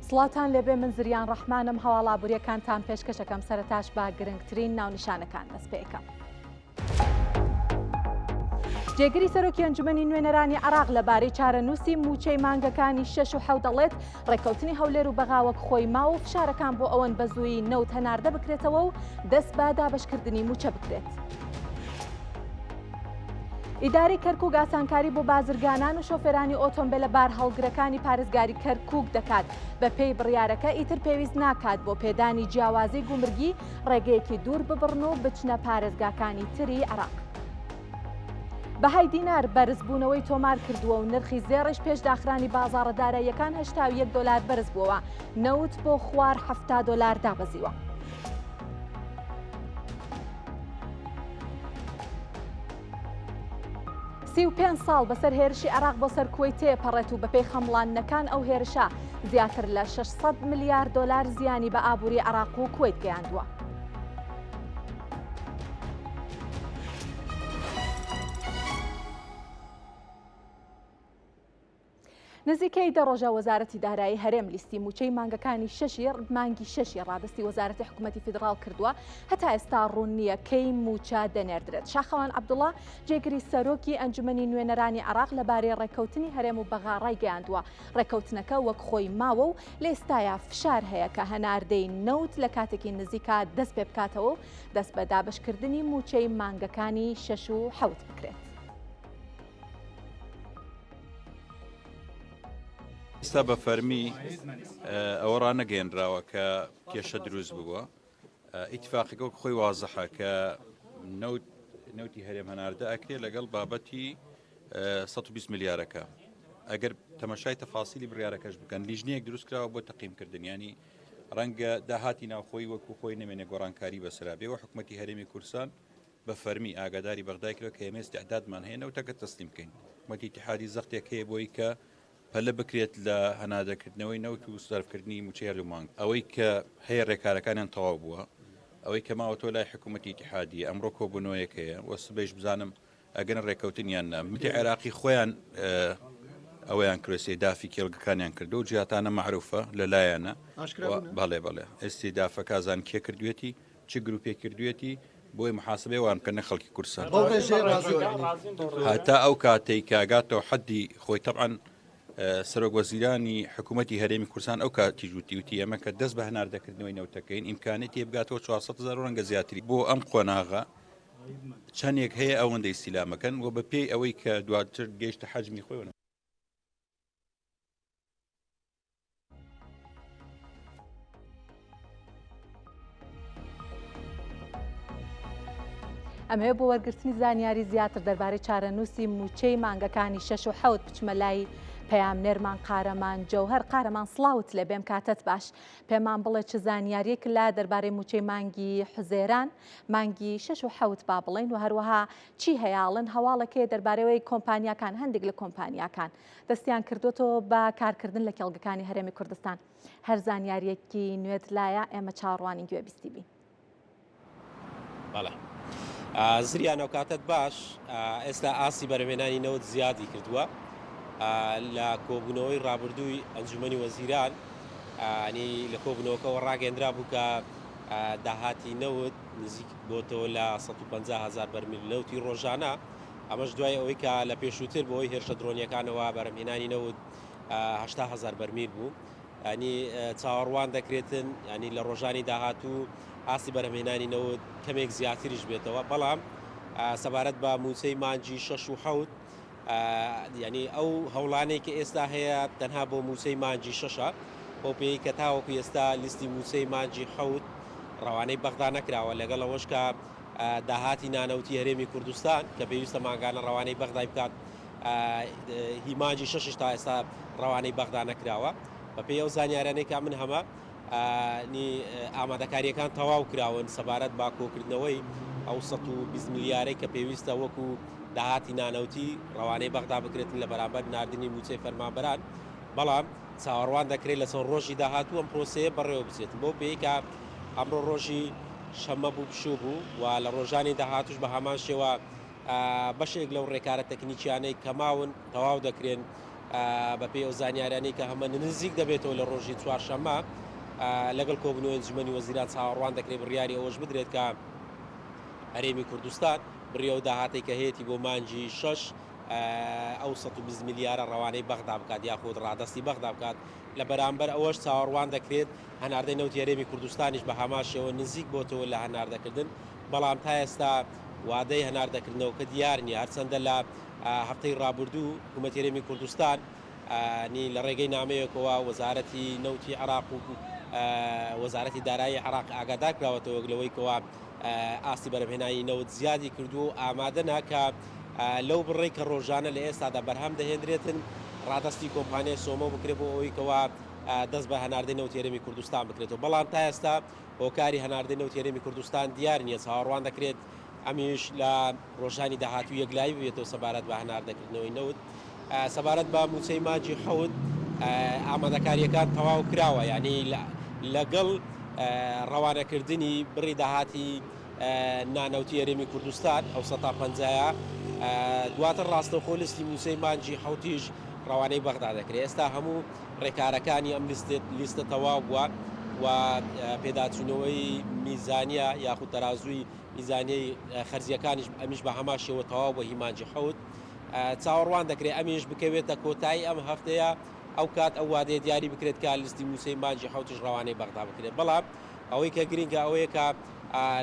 سڵاتان لەبێ من زریان ڕەحمانم هەواڵابوریەکانتان پێشکەشەکەم سەرەتاش با گرنگترین ناونیشانەکان دەست پێ بکەم. جێگیری سەرۆکی ئەنجومەنی نوێنەرانی عێراق لەبارەی چارەنووسی موچەی مانگەکانی 6 و 7 دەڵێت ڕێکەوتنی هەولێر و بەغاوەک خۆی ماوە و فشارەکان بۆ ئەوەن بە زووی نەوت هەناردە بکرێتەوە و دەست بە دابەشکردنی موچە بکرێت. ئیداری کەرکووک ئاسانکاری بۆ بازرگانان و شۆفێرانی ئۆتۆمبیلە بار هەڵگرەکانی پارێزگاری کەرکووک دەکات. بە پێی بڕیارەکە ئیتر پێویست ناکات بۆ پێدانی جیاوازی گومرگی ڕێگەیەکی دوور ببڕن و بچنە پارێزگاکانی تری عێراق. بەهای دینار بەرزبوونەوەی تۆمار کردووە و نرخی زێڕش پێش داخرانی بازاڕە داراییەکان 81 دلار بەرز بووەوە. نەوت بۆ خوار 70 دلار دابەزیوە. 35 ساڵ بەسەر هێرشی عێراق بۆ سەر کوێی تێپەڕێت و بەپێی خەمڵانەکان ئەو هێرشە زیاتر لە 600 میلیارد دلار زیانی بە ئابووری عێراق و کوێت گەیاندووە. نزیکەی دە ڕۆژە وەزارەتی دارایی هەرێم لیستی موچەی مانگەکانی مانگی شەشی ڕادستی وەزارەتی حکوومەتی فیدراڵ کردووە. هەتا ئێستا ڕوون نییە کەی موچە دەنێردرێت. شاخەوان عەبدوڵڵا جێگری سەرۆکی ئەنجومەنی نوێنەرانی عێراق لەبارەی ڕێکەوتنی هەرێم و بەغاڕای گەیاندووە. ڕێکەوتنەکە وەک خۆی ماوە و لە ئێستایا فشار هەیە کە هەناردەی نەوت لە کاتێکی نزیکا دەست پێ بکاتەوە و دەست بە دابەشکردنی موچەی مانگەکانی 6 و 7 بکرێت. ئێستا بە فەرمی ئەوە ڕانەگەێنراوە کە کێشە دروست بووە. ئیتفاقیەکە خۆی وازەحە کە نەوتی هەرێم هەناردە ئەکرێت لەگەڵ بابەتی 120 میلیارەکە. ئەگەر تەمەشای تەفاسیلی بڕیارەکەش بکەن لیژنەیەک دروست کراوە بۆ تەقییمکردن، ینی ڕەنگە داهاتی ناوخۆی وەکو خۆی نەمێنێ گۆڕانکاری بەسرا بێ و حکوومەتی هەرێمی کوردستان بە فەرمی ئاگاداری بەغدای کرد کە ئێمە استعدادمان هەیە نەوتەکە تەسلیم بکەین. حکوومەتی ئیتیحادی زەختێک هەیە بۆی کە پەلە بکرێت لە هەنادەکردنەوەی نەوت و سەرفکردنی موچەی هەرێمانگ. ئەوەی کە هەیە ڕێکارەکانیان تەواو بووە، ئەوەی کە ماوەتۆ لای حکوومەتی ئیتیحادی ئەمڕۆ کۆبوونەوەیەکەیە وەسبەیش بزانم ئەگەن ڕێکەوتنیان متی عێراقی خۆیان ئەوەیان کرێسی دافی کێڵگەکانیان کردو و جیاتانە معروفە لەلایەنە. بەڵێ ئێستیدافەکازان کێ کردوێتی چ گروپێک کردوێتی بۆی محاسبێ وان بکەنە خەڵکی کورسان هەتا ئەو کاتەی کاگاتەوە حەدی خۆی تەبعاً سەرۆک وەزیرانی حکوومەتی هەرێمی کوردستان ئەو کاتی جووتی ئەمە کە دەست بە هەناردەکردنەوەی نەوتەکەین ئیمکانێتی بگاتەوە 400,000 ڕەنگە زیاتری بۆ ئەم قۆناغا چەندێک هەیە ئەوەندەی سیلامەکەن و بە پێی ئەوەی کە دواتر گەیشتە حەجمی خۆیەوە. ئەمەوێ بۆ وەرگرتنی زانیاری زیاتر دەربارەی چارەنووسی موچەی مانگەکانی 6 و 7 بچمە لای پەیامنێرمان قارەمان جەوهەر. قارەمان سڵاوت لێ بێم کاتت باش. پێمان بڵێ چ زانیاریەک لە دەربارەی موچەی مانگی حوزێران مانگی 6 و 7 با بڵێن و هەروەها چی هەیاڵن هەواڵەکەی دەربارەوەی کۆمپانیاکان هەندێک لە کۆمپانیاکان دەستیان کردوتەوە بە کارکردن لە کێڵگەکانی هەرێمی کوردستان. هەر زانیاریەکی نوێت لایە ئێمە چاڕوانی گوێبیستی بین. زریان ئەو کاتت باش ئێستا ئاسی بەرهێنانی نەوت زیادی کردووە لە کۆبوونەوەی ڕابردووی ئەنجومەنی وەزیران نی لە کۆبوونەوەکەەوە ڕاگەندرا بوو کە داهاتی نەوت نزیک بۆتەوە لە 150,000 بەرمیل نەوتی ڕۆژانە. ئەمەش دوای ئەوەی کە لە پێشووتر بۆی هێرشە درۆنیەکانەوە بەرهێنانی نەوت 80,000 بەرمیل بوو. ینی چاوەڕوان دەکرێتن ینی لە ڕۆژانی داهاتوو ئاسی بەرهێنانی نەوت کەمێک زیاتریش بێتەوە. بەڵام سەبارەت بە موچەی مانجی 6 و 7 ینی ئەو هەوڵانەی کە ئێستا هەیە تەنها بۆ موچەی مانجی 6 بۆ پێی کە تاوەکو ئێستا لیستی موچەی مانجی 7 ڕەوانەی بەغدا نەکراوە لەگەڵ ئەوەش کە داهاتی نانەوتی هەرێمی کوردستان کە پێویستە ماگانە ڕەوانەی بەغدای بکات هی مانجی 6 تا ئێستا ڕەوانەی بەغدا نەکراوە. بە پێی ئەو زانیارانەی کا من هەمە ئامادەکاریەکان تەواو کراون سەبارەت با کۆکردنەوەی ئەو 120 میلیارەی کە پێویستە وەکو داهاتی نانەوتی ڕەوانەی بەغدا بکرێتن لە بەرامبەر ناردنی موچەی فەرمانبەران. بەڵام چاوەڕوان دەکرێت لە چەند ڕۆژی داهاتوو ئەم پرۆسەیە بەڕێوە بچێت بۆ پێی کە ئەمڕۆ ڕۆژی شەمە بوو پشوو بوو و لە ڕۆژانی داهاتوش بە هەمان شێوە بەشێک لەو ڕێکارە تەکنیکیانەی کەماون تەواو دەکرێن بەپێی ئەو زانیاریانەی کە هەمە نزیک دەبێتەوە لە ڕۆژی چوارشەممە لەگەڵ کۆبنەوەی ئەنجومەنی وەزیران چاوەڕوان دەکرێت بڕیاری ئەوەش بدرێت کە هەرێمی کوردستان بڕیە و داهاتی کە هەیەی بۆ مانجی 6 ئەو 120 میلیارە ڕەوانەی بەغدا بکات یاخود ڕادستی بەغدا بکات لە بەرامبەر ئەوەش چاوەڕوان دەکرێت هەناردەی نەوتی هەرێمی کوردستانیش بە هەماشەوە نزیک بۆتەوە لە هەناردەکردن بەڵام تا ئێستا وادەی هەناردەکردنەوە کە دیار نیە هەرچەندە لە هەفتەی ڕابردوو حکوومەتی هەرێمی کوردستان لە ڕێگەی نامەیەکەوە وەزارەتی نەوتی عراق و وەزارەتی دارایی عراق ئاگادار کراوەتەوە لەوەی کەوە ئاستی بەرهێنایی نەوت زیادی کردو و ئامادە ناکە لەو بڕێی کە ڕۆژانە لە ئێستادا بەرهەم دەهێنرێتن ڕادستی کۆمپانیای سۆمە بکرێت بۆ ئەوەی کەوا دەست بە هەناردەی نەوتی هەرێمی کوردستان بکرێتەوە بەڵام تا ئێستا هۆکاری هەناردەی نەوتی هەرێمی کوردستان دیار نییە چاوەڕوان دەکرێت ئەمیش لە ڕۆژانی داهاتوو یەکلایی بێتەوە سەبارەت بە هەناردەکردنەوەی نەوت سەبارەت بە موچەی مانجی حەوت ئامادەکاریەکان تەواو کراوە یعنی لەگەڵ ڕەوانەکردنی بڕی داهاتی نانەوتی هەرێمی کوردستان ئەو 150 دواتر ڕاستەوخۆ لستی موسەی مانجی حەوتیش ڕەوانەی بەغدا دەکرێت ئێستا هەموو ڕێکارەکانی ئەم لیستە تەواو بووە و پێداچوونەوەی میزانیە یاخود تەرازووی میزانیەی خەرجیەکانیش ئەمیش بە هەماشەوە تەواو بە هیمانجی حەوت چاوەڕوان دەکرێت ئەمیش بکەوێتە کۆتایی ئەم هەفتەیە ئەو کات ئەو وادەیە دیاری بکرێت کە لیستی موسەی مانجی حەوتیش ڕەوانەی بەغدا بکرێت بەڵام ئەوەی کە گرنگە ئەوەیە کە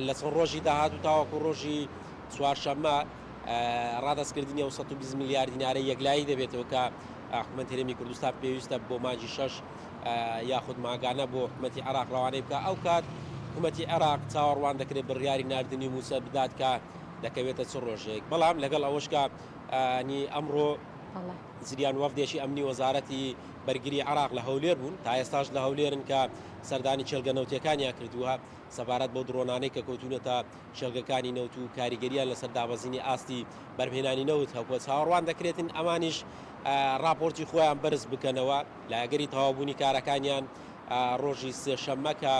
لە چەند ڕۆژی داهاتوو تاوەکو ڕۆژی چوارشەممە ڕادستکردنی ئەو 120 میلیارد دینارە یەکلایی دەبێتەوە کە حکوومەتی هەرێمی کوردستان پێویستە بۆ مانجی 6 یاخود ماگانە بۆ حکوومەتی عراق ڕەوانەی بکە ئەو کات حکوومەتی عراق چاوەڕوان دەکرێت بڕیاری ناردنی موسە بدات کە دەکەوێتە چ ڕۆژێک بەڵام لەگەڵ ئەوەشکە ئەمڕۆ زریان وەفدێکی ئەمنی وەزارەتی بەرگری عراق لە هەولێر بوون تا ئێستاش لە هەولێرن کە سەردانی چێلگە نەوتیەکانیان کردووە سەبارەت بۆ درۆنانەی کە کەوتونەتە شێلگەکانی نەوت و کاریگەریان لەسەر دابەزینی ئاستی بەرهێنانی نەوت هەوکە چاوەڕوان دەکرێتن ئەمانیش راپۆرتی خۆیان بەرز بکەنەوە لە ئەگەری تەواوبوونی کارەکانیان ڕۆژی سێشەممە کە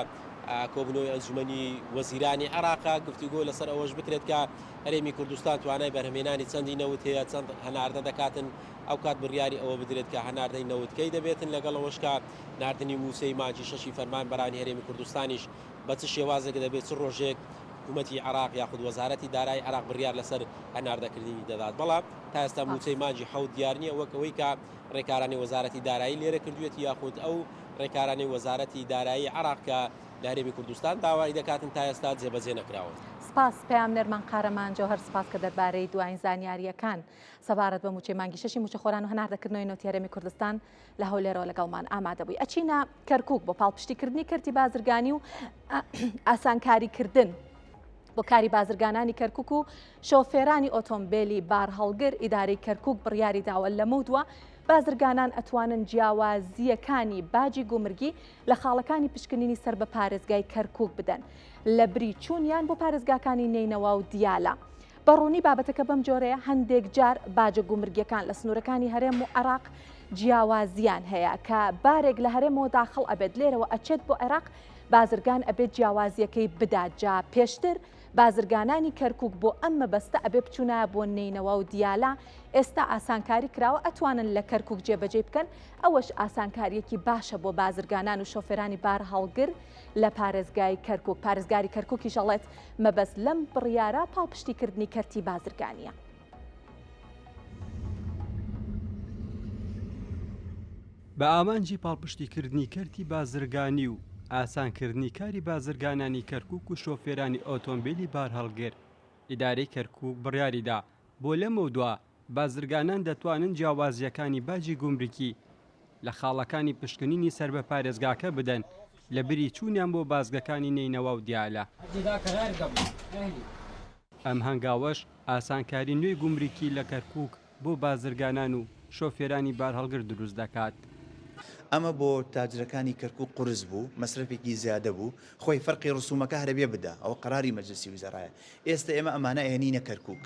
کۆبنەوەی ئەنجومەنی وەزیرانی عراقا گفتوگۆ لەسەر ئەوەش بکرێت کە هەرێمی کوردستان توانای بەرهەمێنانی چەندی نەوت هەیە چەند هەناردە دەکاتن ئەو کات بڕیاری ئەوە بدرێت کە هەناردەی نەوتکەی دەبێتن لەگەڵ ئەوەشکە ناردنی موسەی مانجی 6 فەرمان بەرانی هەرێمی کوردستانیش بە چ شێوازێک دەبێت چ ڕۆژێک حکوومەتی عراق یاخود وەزارەتی دارایی عراق بڕیار لەسەر هەناردەکردنی دەدات بەڵام تا ئێستا موچەی مانجی حەوت دیار نییە وەکەوەی کە ڕێکارانی وەزارەتی دارایی لێرە کردوێتی یاخود ئەو ڕێکارانی وەزارەتی دارایی عراق کە لە هەرێمی کوردستان داوای دەکاتن تا ئێستا جێبەجێ نەکراوە. سپاس پەیامنەرمان قارەمان جەوهەر سپاس کە دەربارەی دوایین زانیاریەکان سەبارەت بە موچەی مانگی 6 موچەخۆران و هەناردەکردنەوەی نەوتی هەرێمی کوردستان لە هەولێرەوە لەگەڵمان ئامادە بووی. ئەچینە کەرکووک بۆ پاڵپشتیکردنی کەرتی بازرگانی و ئاسانکاریکردن بۆ کاری بازرگانانی کەرکووک و شۆفێرانی ئۆتۆمبیلی بار هەڵگر ئیدارەی کەرکووک بڕیاری داوە لەمەودووە بازرگانان ئەتوانن جیاوازیەکانی باجی گومرگی لە خاڵەکانی پشکنینی سەر بە پارێزگای کەرکووک بدەن لە بری چوونیان بۆ پارێزگاکانی نینەوە و دیالە. بەڕوونی بابەتەکە بەم جۆرەیە هەندێک جار باجە گومرگیەکان لە سنوورەکانی هەرێم و عێراق جیاوازیان هەیە کە بارێک لە هەرێمەوە داخڵ ئەبێت لێرەوە ئەچێت بۆ عێراق بازرگان ئەبێت جیاوازیەکەی بدات جا پێشتر بازرگانانی کەرکووک بۆ ئەم مەبەستە ئەبێ بچوونە بۆ نینەوە و دیالە ئێستا ئاسانکاری کراوە ئەتوانن لە کەرکووک جێبەجێ بکەن ئەوەش ئاسانکاریەکی باشە بۆ بازرگانان و شۆفێرانی بار هەڵگر لە پارێزگای کەرکووک. پارێزگاری کەرکووکی ژەڵێت مەبەست لەم بڕیارە پاڵپشتیکردنی کەرتی بازرگانیە. بە ئامانجی پاڵپشتیکردنی کەرتی بازرگانی و ئاسانکردنی کاری بازرگانانی کەرکووک و شۆفێرانی ئۆتۆمبیلی بار هەڵگر ئیدارەی کەرکووک بڕیاریدا بۆ لەمەودووە بازرگانان دەتوانن جیاوازیەکانی باجی گومرگی لە خاڵەکانی پشکنینی سەر بە پارێزگاکە بدەن لە بری چوونیان بۆ بازگەکانی نینەوە و دیالە. ئەم هەنگاوەش ئاسانکاری نوێی گومرگی لە کەرکووک بۆ بازرگانان و شۆفێرانی بار هەڵگر دروست دەکات. ئەمە بۆ تاجرەکانی کەرکووک قورس بوو مەسرفێکی زیادە بوو خۆی فەرقی ڕسوومەکە هەرەبێ بدە ئەو قەراری مەجلسی وزەرایە. ئێستا ئێمە ئەمانە ئێنینە کەرکووک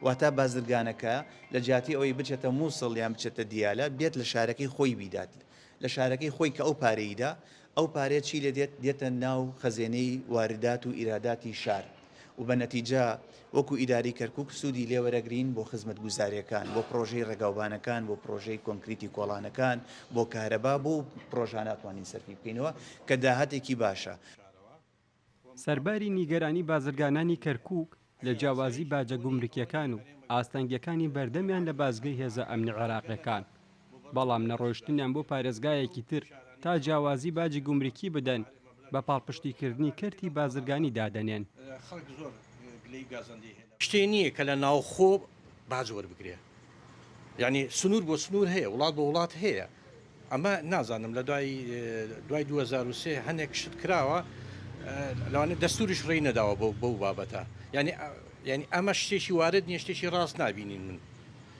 واتە بازرگانەکە لە جیاتی ئەوەی بچێتە مووسڵ یان بچێتە دیالە بێت لە شارەکەی خۆی بیدات لە شارەکەی خۆی کە ئەو پارەیدا ئەو پارێت چی لە دێتە ناو خەزێنەی واردات و ئیراداتی شار و بە نەتیجە وەکو ئیداری کەرکووک سوودی لێوەرەگرین بۆ خزمەت گوزاریەکان بۆ پرۆژەی ڕێگاوبانەکان بۆ پرۆژەی کۆنکریتی کۆڵانەکان بۆ کارەبا بۆ پرۆژانە ناتوانین سەرفی بکەینەوە کە داهاتێکی باشە. سەرباری نیگەرانی بازرگانانی کەرکووک لە جیاوازی باجە گومرکیەکان و ئاستەنگیەکانی بەردەمیان لە بازگەی هێزە ئەمنی عێراقیەکان، بەڵام نەڕۆیشتنیان بۆ پارێزگایەکی تر تا جیاوازی باجی گومرکی بدەن بە پاڵپشتیکردنی کەرتی بازرگانی دادەنێن. شتێ نییە کە لە ناوخۆ باج وەربگرێ، یعنی سنوور بۆ سنوور هەیە، وڵات بۆ وڵات هەیە، ئەمە نازانم لە دوای 2023 هەندێک شت کراوە لەوانێت دەستوریش ڕێی نەداوە بەو بابەتە، یعنی ئەمە شتێکی وارد نیە، شتێکی ڕاست نبینین من،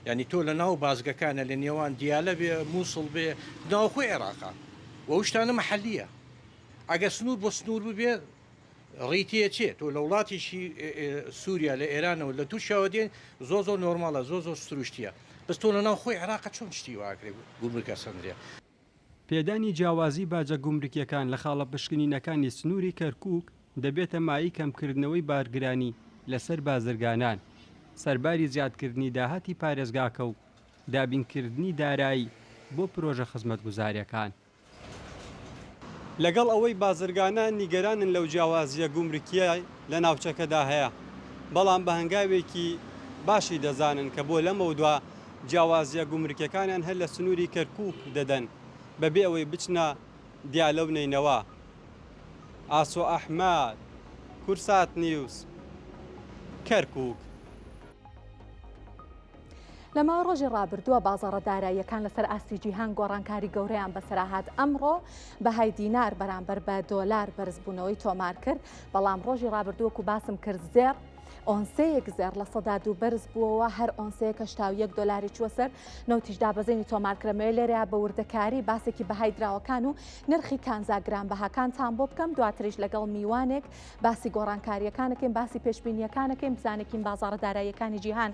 یعنی تۆ لە ناو بازگەکانە لە نێوان دیالە بێ مووسڵ بێ ناوخۆی عێراقا و شتانە مەحەلیە، ئەگە سنوور بۆ سنوور ببێ ڕیتە چێ تۆ لە وڵاتیشی سووریا لە ئێرانەوە لە تووشەوە دێن زۆ نۆرمالە زۆ سروشتیە، بەس تۆ لە ناوخۆی عێراقا چۆن شتی واکرێ گومرکە سندرێ. پێدانی جیاوازی باجە گومرکیەکان لە خاڵە پشکنینەکانی سنووری کەرکووک دەبێتە مای کەمکردنەوەی بارگرانی لەسەر بازرگانان، سەرباری زیادکردنی داهاتی پارێزگاکە و دابینکردنی دارایی بۆ پرۆژە خزمەتگوزاریەکان. لەگەڵ ئەوەی بازرگانان نیگەرانن لەو جیاوازیە گومرکیە لە ناوچەکەدا هەیە، بەڵام بە هەنگاوێکی باشی دەزانن کە بۆ لەمە دووە جیاوازیە گومرکیەکانیان هەر لە سنووری کەرکووک دەدەن بەبێ ئەوەی بچنە دیالە و نینەوە. ئاسۆ ئەحمەد، کورسات نیوز، کەرکووک. لە ماوەی ڕۆژی ڕابردووە بازاڕە داراییەکان لەسەر ئاستی جیهان گۆڕانکاری گەورەیان بەسەرهات. ئەمڕۆ بەهای دینار بەرامبەر بە دۆلار بەرزبوونەوەی تۆمار کرد، بەڵام ڕۆژی ڕابردووەکو باسم کرد زێر ئۆنسەیەک زێر لە سەدا دوو بەرز بووەوە، هەر ئۆنسەیە کە 1 دۆلاری چوە سەر. نەوتیش دابەزێنی تۆمارکرەمەوە لێرەیە بە وردەکاری باسێکی بەهای دراوەکان و نرخی کانزاگران بەهاکانتان بۆ بکەم، دواتریش لەگەڵ میوانێک باسی گۆڕانکاریەکانەکەین، باسی پێشبینیەکانەکەین، بزانێکین بازاڕە داراییەکانی جیهان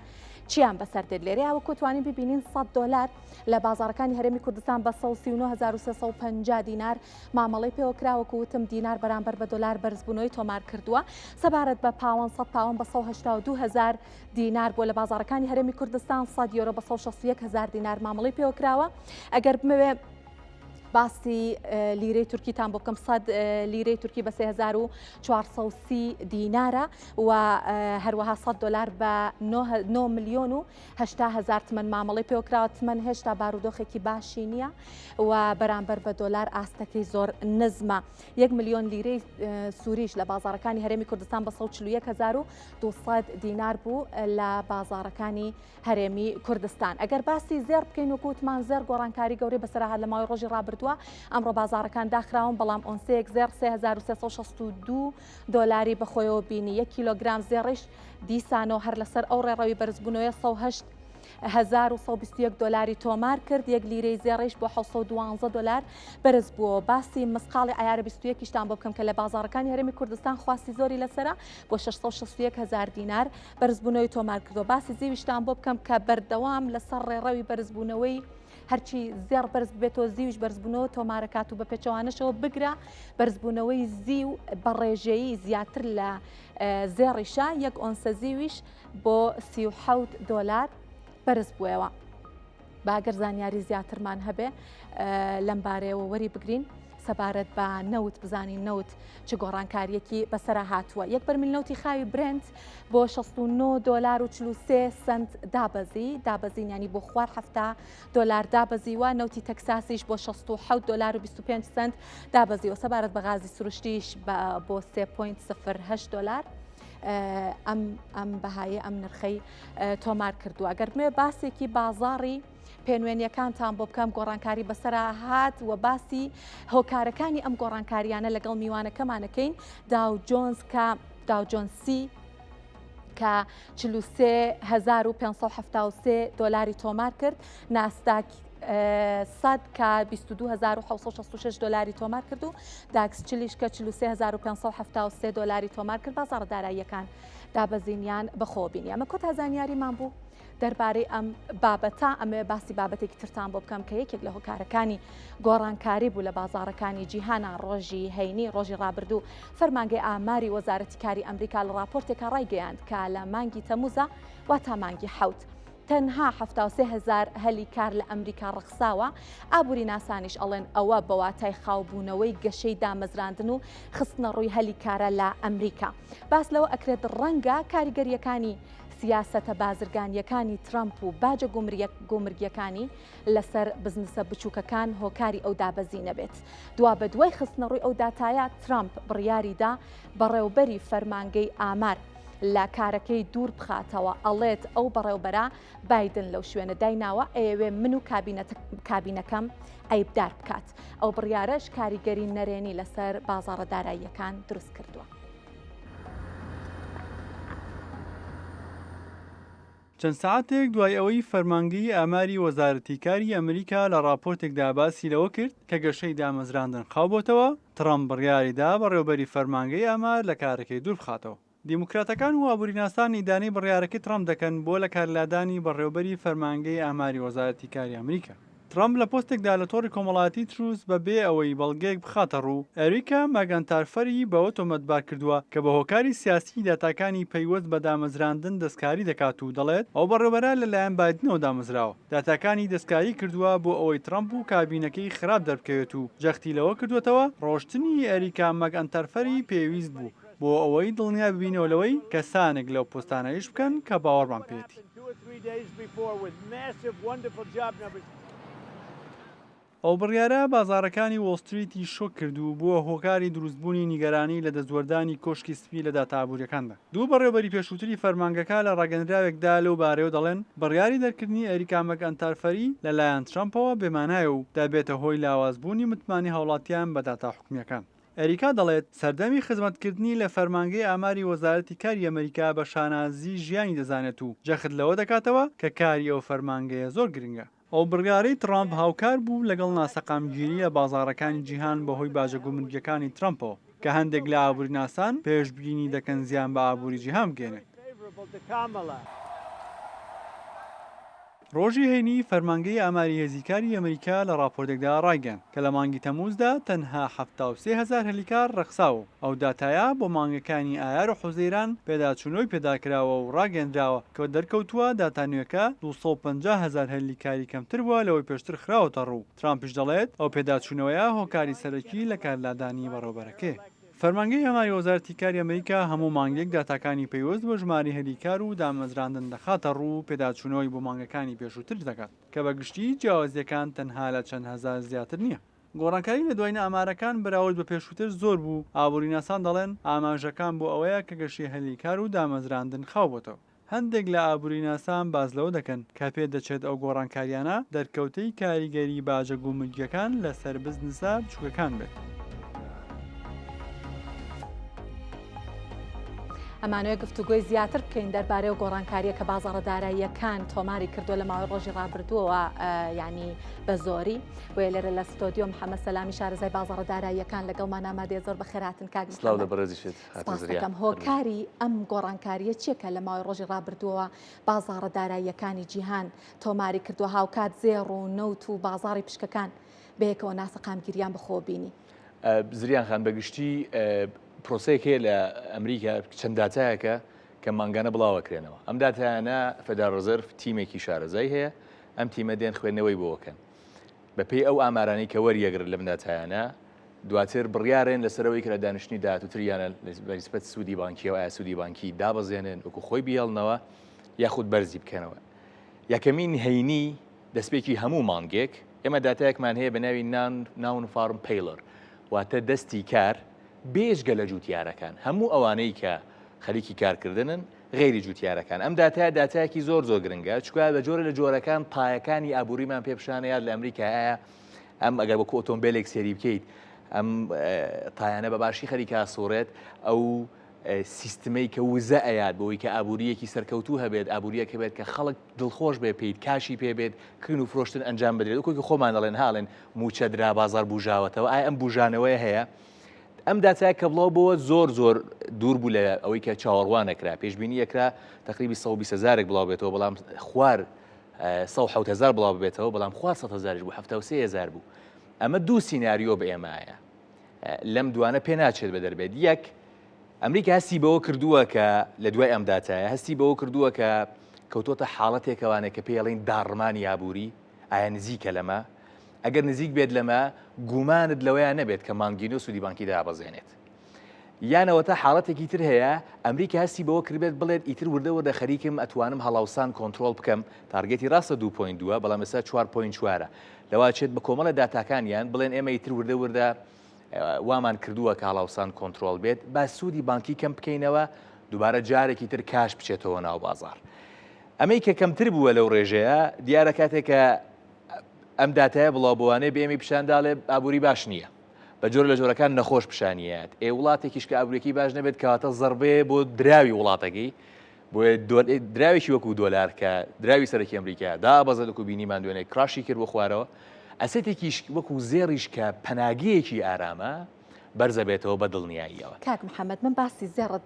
چیان بەسەر دێت. لێرەیە وەکو توانین ببینین 100 دۆلار لە بازاڕەکانی هەرێمی کوردستان بە 139350 دینار مامەڵەی پێوەکراوەکو وتم دینار بەرامبەر بە دۆلار بەرزبوونەوەی تۆمار کردووە. سەبارەت بە پاوەند 100 پاوەند بە 182,000 دینار بۆ لە بازاڕەکانی هەرێمی کوردستان، 100 یۆرۆ بە 161,000 دینار مامەڵەی پێوەکراوە. ئەگەر بمەوێ باسی لیرەی تورکیتان بۆ بکەم، 100 لیرەی تورکی بە 3430 دینارە و هەروەها 100 دۆلار بە 9 ملیۆن و 80,000 تمەن مامەڵەی پێوەکراوە. تمەن هێشتا بارودۆخێکی باشی نییە و بەرامبەر بە دۆلار ئاستەکەی زۆر نزمە. 1 ملیۆن لیرەی سووریش لە بازاڕەکانی هەرێمی کوردستان بە 141,200 دینار بوو لە بازاڕەکانی هەرێمی کوردستان. ئەگەر باسی زێر بکەین وکوتمان زێر گۆڕانکاری گەورەی بەسەرهات لە ماوەی ڕۆژی ڕابردووە ئەمڕۆ بازاڕەکان داخراون، بەڵام ئۆنسەیەک زێر 3362 دۆلاری بەخۆیەوە بینی. 1 کیلۆگرام زێڕیش دیسانەوە هەر لەسەر ئەو ڕێڕەوی بەرزبوونەوەی 1921 دۆلاری تۆمار کرد. 1 لیرەی زێڕیش بۆ 712 دۆلار بەرز بووە. باسی مسقاڵی ئایارە 21 بۆ بکەم کە لە بازاڕەکانی هەرێمی کوردستان خواستی زۆری لەسرە بۆ 661,000 دینار بەرزبوونەوەی تۆمار کردو. باسی زیویشتان بۆ بکەم کە بەردەوام لەسەر ڕێڕەوی بەرزبوونەوەی هەرچی زێر بەرز بێتەوە زیویش بەرزبوونەوە تۆمارەکات و بە پێچەوانەشەوە بگرە بەرزبوونەوەی زیو بە ڕێژەیی زیاتر لە زێڕیشە. 1 ئۆنسە زیویش بۆ 37 دۆلار بەرز بووەوە. باگەر زانیاری زیاترمان هەبێ لەم بارەیەوە وەری بگرین سەبارەت بە نەوت بزانین نەوت چ گۆڕانکاریەکی بەسەرە هاتووە. 1 بەرمیل نەوتی خاوی برنت بۆ 69 دۆلار و 43 سنت دابەزین ینی بۆ خوار 7 دۆلار دابەزیوە. نەوتی تەکساسیش بۆ 67 دۆلار و 25 سنت دابەزیوە. سەبارەت بە غازی سروشتیش بۆ 3.08 دۆلار ئەم بەهایە ئەم نرخەی تۆمار کردووە. ئەگەر بمێ باسێکی بازاڕی پێنوێنیەکانتان بۆ بکەم گۆڕانکاری بەسەرا هات و باسی هۆکارەکانی ئەم گۆڕانکاریانە لەگەڵ میوانەکەمانەکەین. داو جۆنز کە داو جۆنسی کە 43573 دۆلاری تۆمار کرد. ناستاک سەد کە 22,766 دلاری تۆمار کرد و داکس چلیش کە 43,573 دلاری تۆمار کرد بازاڕە داراییەکان دابەزینیان بەخۆبین. ئەمە کۆتا زانیاریمان بوو دەربارەی ئەم بابەتە. ئەمە باسی بابەتێکی ترتان بۆ بکەم کە یەکێک لە هۆکارەکانی گۆڕانکاری بوو لە بازاڕەکانی جیهانە ڕۆژی هەینی ڕۆژی ڕابردوو فەرمانگەی ئاماری وەزارەتی کاری ئەمریکا لە راپۆرتێکە ڕایگەیاند کە لە مانگی تەموزە وا تا مانگی حەوت تەنها 73,000 هەلی کار لە ئەمریکا ڕخساوە. ئابووری ناسانیش ئەڵێن ئەوە بەواتای خاوبوونەوەی گەشەی دامەزراندن و خستنە ڕووی هەلی کارە لە ئەمریکا. باس لەوە ئەکرێت ڕەنگە کاریگەریەکانی سیاسەتە بازرگانیەکانی ترامپ و باجە گومرگیەکانی لەسەر بزنسە بچووکەکان هۆکاری ئەو دابەزینە بێت. دوا بە دوای خستنە ڕووی ئەو داتایە ترامپ بڕیاریدا بەڕێوبەری فەرمانگەی ئامار لە کارەکەی دوور بخاتەوە ئەڵێت ئەو بەڕێوبەرە بایدن لەو شوێنە دایناوە ئەوێ من و کابینەکەم ئەیبدار بکات. ئەو بڕیارەش کاریگەری نەرێنی لەسەر بازاڕە داراییەکان دروست کردووە. چەند سەعاتێک دوای ئەوەی فەرمانگەی ئاماری وەزارەتی کاری ئەمریکا لە راپۆرتێکدا باسی لەوە کرد کە گەشەی دامەزراندن خاوبۆتەوە، ترامپ بڕیاریدا بەڕێوەبەری فەرمانگەی ئامار لە کارەکەی دوور بخاتەوە. دیموکراتەکان و ئابووریناسانی دانەی بڕیارەکەی ترامپ دەکەن بۆ لە کارلادانی بەڕێوەبەری فەرمانگەی ئاماری وەزارەتی کاری ئەمریکا. ترامپ لە پۆستێکدا لە تۆڕی کۆمەڵاتی تروس بەبێ ئەوەی بەڵگەیەک بخاتە ڕوو ئەریکا ماگانتارفەری بەوە تۆمەتبار کردووە کە بە هۆکاری سیاسی داتاکانی پەیوەست بە دامەزراندن دەستکاری دەکات و دەڵێت ئەو بەڕێوەبەرە لەلایەن بایدنەوە دامەزراوە. داتاکانی دەستکاری کردووە بۆ ئەوەی ترامپ و کابینەکەی خراپ دەربکەوێت و جەختی لەوە کردوێتەوە ڕۆشتنی ئەریکا ماگانتارفەری پێویست بوو بۆ ئەوەی دڵنیا ببینەوە لەوەی کەسانێک لەو پۆستانەیش بکەن کە باوەڕمان پێێتی. ئەو بڕیارە بازاڕەکانی وۆڵستریتی شۆک کردو بووە هۆکاری دروستبوونی نیگەرانی لە دەستوەردانی کۆشکی سپی لە داتابووریەکاندا. دوو بەڕێوەبەری پێشووتری فەرمانگەکە لە ڕاگەندراوێکدا لەو بارەوە دەڵێن بڕیاری دەرکردنی ئەریکا ماگانتارفەری لەلایەن ترامپەوە بێمانایە و دەبێتە هۆی لاوازبوونی متمانی هاوڵاتیان بە داتا حکومیەکان. ئەریکا دەڵێت سەردەمی خزمەتکردنی لە فەرمانگەی ئاماری وەزارەتی کاری ئەمریکا بە شانازی ژیانی دەزانێت و جەخت لەوە دەکاتەوە کە کاری ئەو فەرمانگەیە زۆر گرنگە. ئەو بڕیارەی ترامپ هاوکار بوو لەگەڵ ناسەقامگیری لە بازاڕەکانی جیهان بەهۆی باجە گومرگیەکانی ترامپەوە کە هەندێک لە ئابووریناسان پێشبینی دەکەن زیان بە ئابووری جیهان بگێنێت. ڕۆژی هەینی فەرمانگەی ئاماری هێزیکاری ئەمریکا لە راپۆرتێکدا ڕایگەن کە لە مانگی تەموزدا تەنها 73,000 هەلیکار ڕەخساوە. ئەو داتایە بۆ مانگەکانی ئایار و حوزەیران پێداچوونەوەی پێداکراوە و ڕاگەندراوە کە دەرکەوتووە داتانوێکە 250,000 هەلیکاری کەمتر بووە لەوەی پێشتر خراوەتە ڕوو. ترامپش دەڵێت ئەو پێداچوونەوەیە هۆکاری سەرەکی لە کارلادانی بەڕێوەبەرەکەی. فەرمانگەی ئەماری وەزارەتی کاری ئەمریکا هەموو مانگێک داتاکانی پەیوەست بە ژماری هەلیکار و دامەزراندن دەخاتە ڕوو پێداچوونەوەی بۆ مانگەکانی پێشووتر دەکات کە بە گشتی جیاوازیەکان تەنها لە چەند هەزار زیاتر نییە. گۆڕانکاری لە دوای ئامارەکان بەراورد بە پێشووتر زۆر بوو. ئابووریناسان دەڵێن ئاماژەکان بۆ ئەوەیە کە گەشەی هەلیکار و دامەزراندن خاوبێتەوە. هەندێک لە ئابووریناسان باز لەوە دەکەن کە پێ دەچێت ئەو گۆڕانکاریانە دەرکەوتەی کاریگەری باجە گومرگیەکان لەسەر بزنسە بچووکەکان بێت. ئەمانەوە گفتوگۆی زیاتر بکەین دەربارەی و گۆڕانکاریە کە بازاڕە داراییەکان تۆماری کردووە لە ماوەی ڕۆژی ڕابردووەوە ینی بە زۆری وێ لێرە لە ستۆدیۆ محەممەد سەلامی شارەزای بازاڕە داراییەکان لەگەڵمان ئامادەیە زۆر بەخێراتن کاکەم هۆکاری ئەم گۆڕانکاریە چیەکە لە ماوەی ڕۆژی ڕابردووەوە بازاڕە داراییەکانی جیهان تۆماری کردووە هاوکات زێڕ و نەوت و بازاڕی پشکەکان بەیەکەوە ناسەقامگیریان بخۆبینی. زریان خان بەگشتی پرۆسەیەک هەیە لە ئەمریکا چەند داتایەکە کە مانگانە بڵاوەکرێنەوە. ئەم داتایانە فەدرال ڕزەرڤ تیمێکی شارەزای هەیە ئەم تیمە دێن خوێندنەوەی بۆکەن بەپێی ئەو ئامارانی کە وەریەگرن لەم داتایانە دواتر بڕیارێن لەسەرەوەی کە لە دانیشتنی داهاتووتریانە بەنسبەت سوودی بانکیەوە ئایا سوودی بانکی دابەزێنن وەکو خۆی بیهێڵنەوە یاخود بەرزی بکەنەوە. یەکەمین هەینی دەستپێکی هەموو مانگێک ئێمە داتایەکمان هەیە بە ناوی ناون فارم پیلر واتە دەستی کار بێژگە لە جوتیارەکان هەموو ئەوانەی کە خەریکی کارکردنن غێری جوتیارەکان. ئەم داتایەکی زۆر گرنگە چکە بە جۆرە لە جۆرەکان پایەکانی ئابووریمان پێپشانەیە لە ئەمریکایە ئەم ئەگەر وەکو ئۆتۆمبیلێک سێری بکەیت ئەم پایانە بە باشی خەریکا سوڕێت ئەو سیستمەی کە وزە ئەیات بەوەی کە ئابوووریەکی سەرکەوتوو هەبێت ئابوووریەکە بێت کە خەڵک دڵخۆش بێ پێیت کاشی پێبێت کردن و فرۆشتن ئەنجام بدرێت وەکوی خۆمان دەڵێن هاڵێن موچە درا بازار بژاوەتەوە ئایا ئەم بژانەوەی هەیە ئەم داچای کە بڵاو بۆ زۆر دوور بوو لە ئەوەی کە چاوەڕوانەکرا پێشبینی یەکرا تقریبی 120,000 بڵاو بێتەوە بەڵام خوار 170,000 بڵاو بێتەوە بەڵام خوار 100,000 بوو 73,000 بوو ئەمە دوو سیناریۆ بە ئێمایە لەم دوانە پێ ناچێت بە دەربێت یەک ئەمریکا هەستی بەوە کردووە کە لە دوای ئەم داچایە هەستی بەوە کردووە کە کەوتۆتە حاڵەتێکەوانە کە پێڵین داڕمانی ئابووری ئایا نزیکە لەمە ئەگەر نزیک بێت لەمە گومانت لەوەیان نەبێت کە مانگین و سوودی بانکی دابەزێنێت یانەوە تا حاڵەتێکی تر هەیە ئەمریکا هەستی بەوە کردبێت بڵێت ئیتر وردە خەریکم ئەتوانم هەڵاوسان کۆنتترۆل بکەم تارگێتی ڕاستە 2.2 بەڵام ئێستا 4.4 لەوا چێت بە کۆمەڵە داتاکانیان بڵێن ئێمە ئیتر وردە وامان کردووە کە هەڵاوسان کۆنتترۆل بێت با سوودی بانکی کەم بکەینەوە دووبارە جارێکی تر کاش بچێتەوە ناو بازار ئەمەی کە کەمتر بووە لەو ڕێژەیە دیارە کاتێکە ئەم داتایە بڵاوبووانەی بێمی پیشانداڵێ ئابووری باش نییە بە جۆر لە جۆرەکان نەخۆش پیشانیات وڵاتێکیش کە ئابوووریەکی باش نەبێت کەواتە زەربێ بۆ دراوی وڵاتەکەی بۆ دراوێکی وەکو دۆلار کە دراوی سەرەکی ئەمریکا دابەزە لەکو بینیمان دوێنێ کراشی کرد بۆ خوارەوە ئەسێتێکیش وەکو زێڕیش کە پەناگەیەکی ئارامە بەرزە بێتەوە بە دڵنیاییەوە کاک محەممەد من باسی زێڕت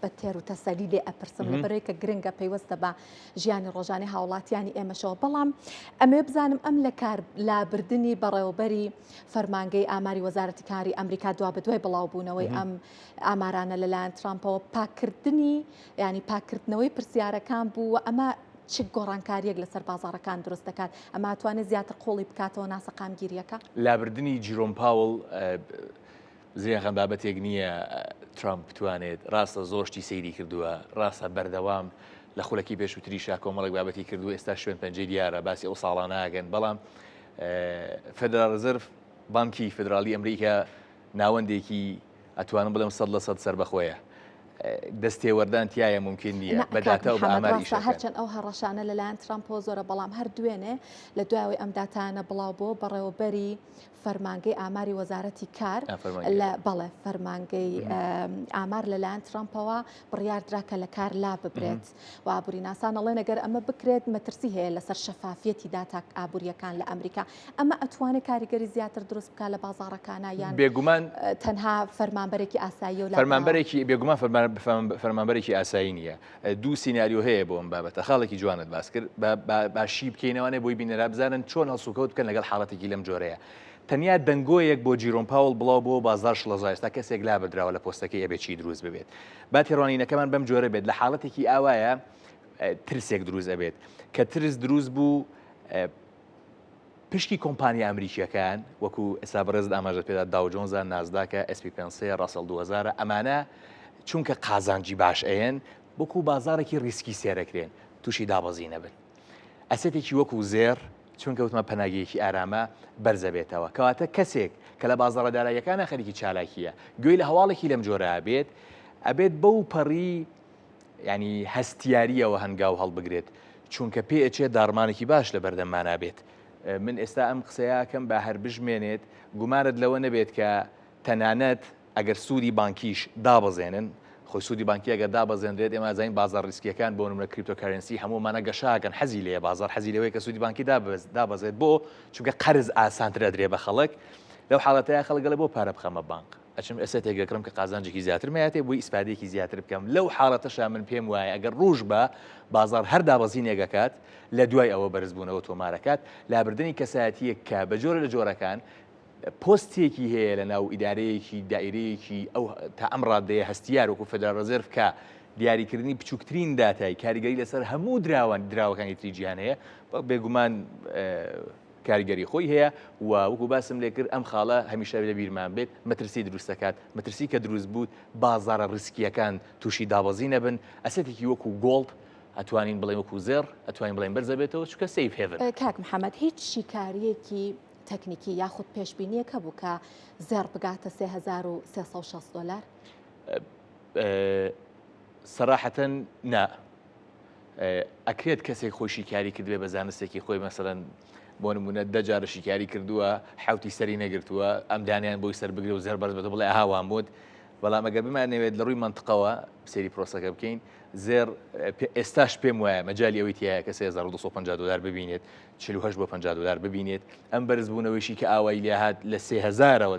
بە تێر و تەسەلی لێ ئەپرسم لەبەرەوەی کە گرنگە پەیوەستە بە ژیانی ڕۆژانی هاوڵاتیانی ئێمەشەوە بەڵام ئەمێ بزانم ئەم لە کار لابردنی بەڕێوەبەری فەرمانگەی ئاماری وەزارەتی کاری ئەمریکا دوا بەدوای بڵاوبوونەوەی ئەم ئامارانە لەلایەن ترامپەوە پاکردنی ینی پاکردنەوەی پرسیارەکان بوو و ئەمە چ گۆڕانکاریەک لەسەر بازارەکان دروست دەکات ئەمە توانێت زیاتر قۆڵی بکاتەوە ناسەقامگیریەکە لابردنی جیرۆم پاوڵ زیێخان بابەتێک نییە ترامپ بتوانێت ڕاستە زۆرشتی سەیری کردووە ڕاستە بەردەوام لە خولەکی پێشووتریشا کۆمەڵێک بابەتی کردو ئێستا شوێن پەنجەی دیارە باسی ئەو ساڵانە ناگەن بەڵام فێدرال ڕزرڤ بانکی فدرالی ئەمریکا ناوەندێکی ئەتوانم بڵێم 100% سەربەخۆیە دەستێوەردان تایە ممکن نییە بەداتە و بە ئاماری هەرچەند ئەو هەڕەشانە لەلایەن ترامپۆ زۆرە بەڵام هەر دوێنێ لە دوایەوەی ئەم داتانە بڵاو بۆ بەڕێوەبەری فەرمانگەی ئاماری وەزارەتی کار لە بەڵێ فەرمانگەی ئامار لەلایەن ترامپەوە بڕیاردرا کە لە کار لا ببرێت و ئابووری ناسان ئەڵێ ئەگەر ئەمە بکرێت مەترسی هەیە لەسەر شەفافیەتی داتا ئابووریەکان لە ئەمریکا ئەمە ئەتوانێت کاریگەری زیاتر دروست بکات لە بازاڕەکانە یان بێگومان تەنها فەرمانبەرێکی ئاسایی و فەرمانبەرێکی بێگومان فەرمانبەرێکی ئاسایی نییە دوو سیناریۆ هەیە بۆ ئەم بابەتە خاڵێکی جوانت باس کرد باشی بکەینەوەنێ بۆی بینەرا بزانن چۆن هەڵسوکەوت بکەن لەگەڵ حاڵەتێکی لەم جۆرەیە تەنیا دەنگۆیەک بۆ جیرۆم پاوڵ بڵاو بۆ بازار شڵەزایستا کەسێک لا بەدراوە لە پۆستەکەی ئەبێکی دروست ببێت با تێڕوانینەکەمان بەم جۆرە بێت لە حاڵەتێکی ئاوایە ترسێک دروست ئەبێت کە ترس دروست بوو پشکی کۆمپانیا ئەمریکیەکان وەکو ئێستا بەڕێزت ئاماژە پێدا داو جۆنزە نازداکە SP500 ڕاسەڵ 2000 ئەمانە چونکە قازانجی باش ئەیەن بۆکو بازارێکی ریسکی سێرەکرێن تووشی دابەزی نەبن ئەسێتێکی وەکو زێر چونکە وتمە پەناگەیەکی ئارامە بەرزە بێتەوە کەواتە کەسێک کە لە بازاڕە داراییەکانە خەریکی چالاکیە گوێی لە هەواڵێکی لەم جۆرە ئەبێت بەو پەڕی ینی هەستیاریەوە هەنگاو هەڵبگرێت چونکە پێ ئەچێت داڕمانێکی باش لە بەردەمانە بێت من ئێستا ئەم قسەیەکەم بە هەر بژمێنێت گومارت لەوە نەبێت کە تەنانەت ئەگەر سوودی بانکیش دابەزێنن خۆی سوودی بانکی ئەگەر دابەزێنرێت ئێمە زین بازار ریسکیەکان بۆ نمرە کریپتۆکارنسی هەمومانە گەشاکەن حەزی لێ بازار حەزی لەوەی کە سوودی بانکی دابەزێت بۆ چونکە قەرز ئاسانترە درێ بە خەڵک لەو حاڵەتەیە خەڵگە لە بۆ پارە بخەمە بانک ئەچم ئێستا تێگەکڕم کە قازانجێکی زیاتر مایەتێ بۆی ئیسپادێکی زیاتر بکەم لەو حاڵەتەشا من پێم وایە ئەگەر ڕوژ بە بازار هەر دابەزینێگەکات لە دوای ئەوە بەرزبوونەوە تۆمارەکات لابردنی کەسایەتیەک کە بە جۆرە لە جۆرەکان پۆستێکی هەیە لە ناو ئیدارەیەکی دائیرەیەکی ئەو تا ئەم ڕادەیە هەستیار وەکو فێدرال ڕزرڤ کە دیاریکردنی بچووکترین داتای کاریگەری لەسەر هەموو دراوەکانی تری جیهان هەیە بێگومان کاریگەری خۆی هەیە و وەکو باسم لێ کرد ئەم خاڵە هەمیشە لە بیرمان بێت مەترسی دروست دەکات مەترسی کە دروست بوو بازارە ڕسکیەکان تووشی دابەزی نەبن ئەسێتێکی وەکو گۆڵد ئەتوانین بڵێن وەکو زێر ئەتوانین بڵێن بەرزە بێتەوە چونکە سیف هێڤن کاک محەممەد هیچ شیکاریەکی تەکنیکی یاخود پێشبینیەکە بوو کە زێر بگاتە $3360 سەراحەتەن نا ئەکرێت کەسێک خۆشی کاری کردوێ بە زانستێکی خۆی مەسەڵەن بۆ نمونە دەجارە شیکاری کردووە حوتی سەری نەگرتووە ئەم دانیان بۆی سەر بگرێ و زێر بەرز بێتە بڵێ ئاهاوان بوت بەڵام ئەگەر بمانەوێت لە ڕووی منطقەوە سێری پرۆسەکە بکەین زێر ئێستاش پێم وایە مەجای ئەوەی تایە کە 3250 دلار ببینێت 48 بۆ 50 دلار ببینێت ئەم بەرزبوونەوەیشی کە ئاوای لێ هات لە 3000ەوە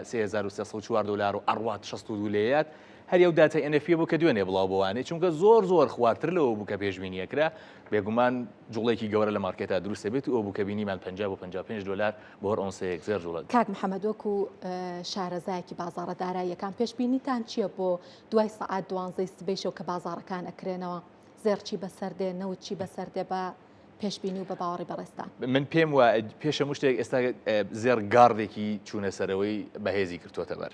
3304 دلار و ئەڕوات 62 لێیات هەر ئەو داتای NFP بوو کە دوێنێ بڵاو بوانێت چونکە زۆر خواردتر لەوە بوو کە پێشبینیەکرا بێگومان جوڵێکی گەورە لە مارکێتا دروستە بێت و ئەو بوو کە بینیمان 50 بۆ 55 دلار بۆ هەر ئۆنسەیەک زێر جوڵەت. کاک محەممەد وەکو شارەزایەکی بازاڕە داراییەکان پێشبینیتان چییە بۆ دوای سەعات 12 سبەیشەوە کە بازاڕەکان ئەکرێنەوە زێرچی بەسەردێ نەوتچی بەسەردێ بە پێشبینی و بە باوەڕی بەڕێستان من پێم وە پێشە شتێک ئێستا زێر گاردێکی چوونە سەرەوەی بەهێزی کردوتە بەر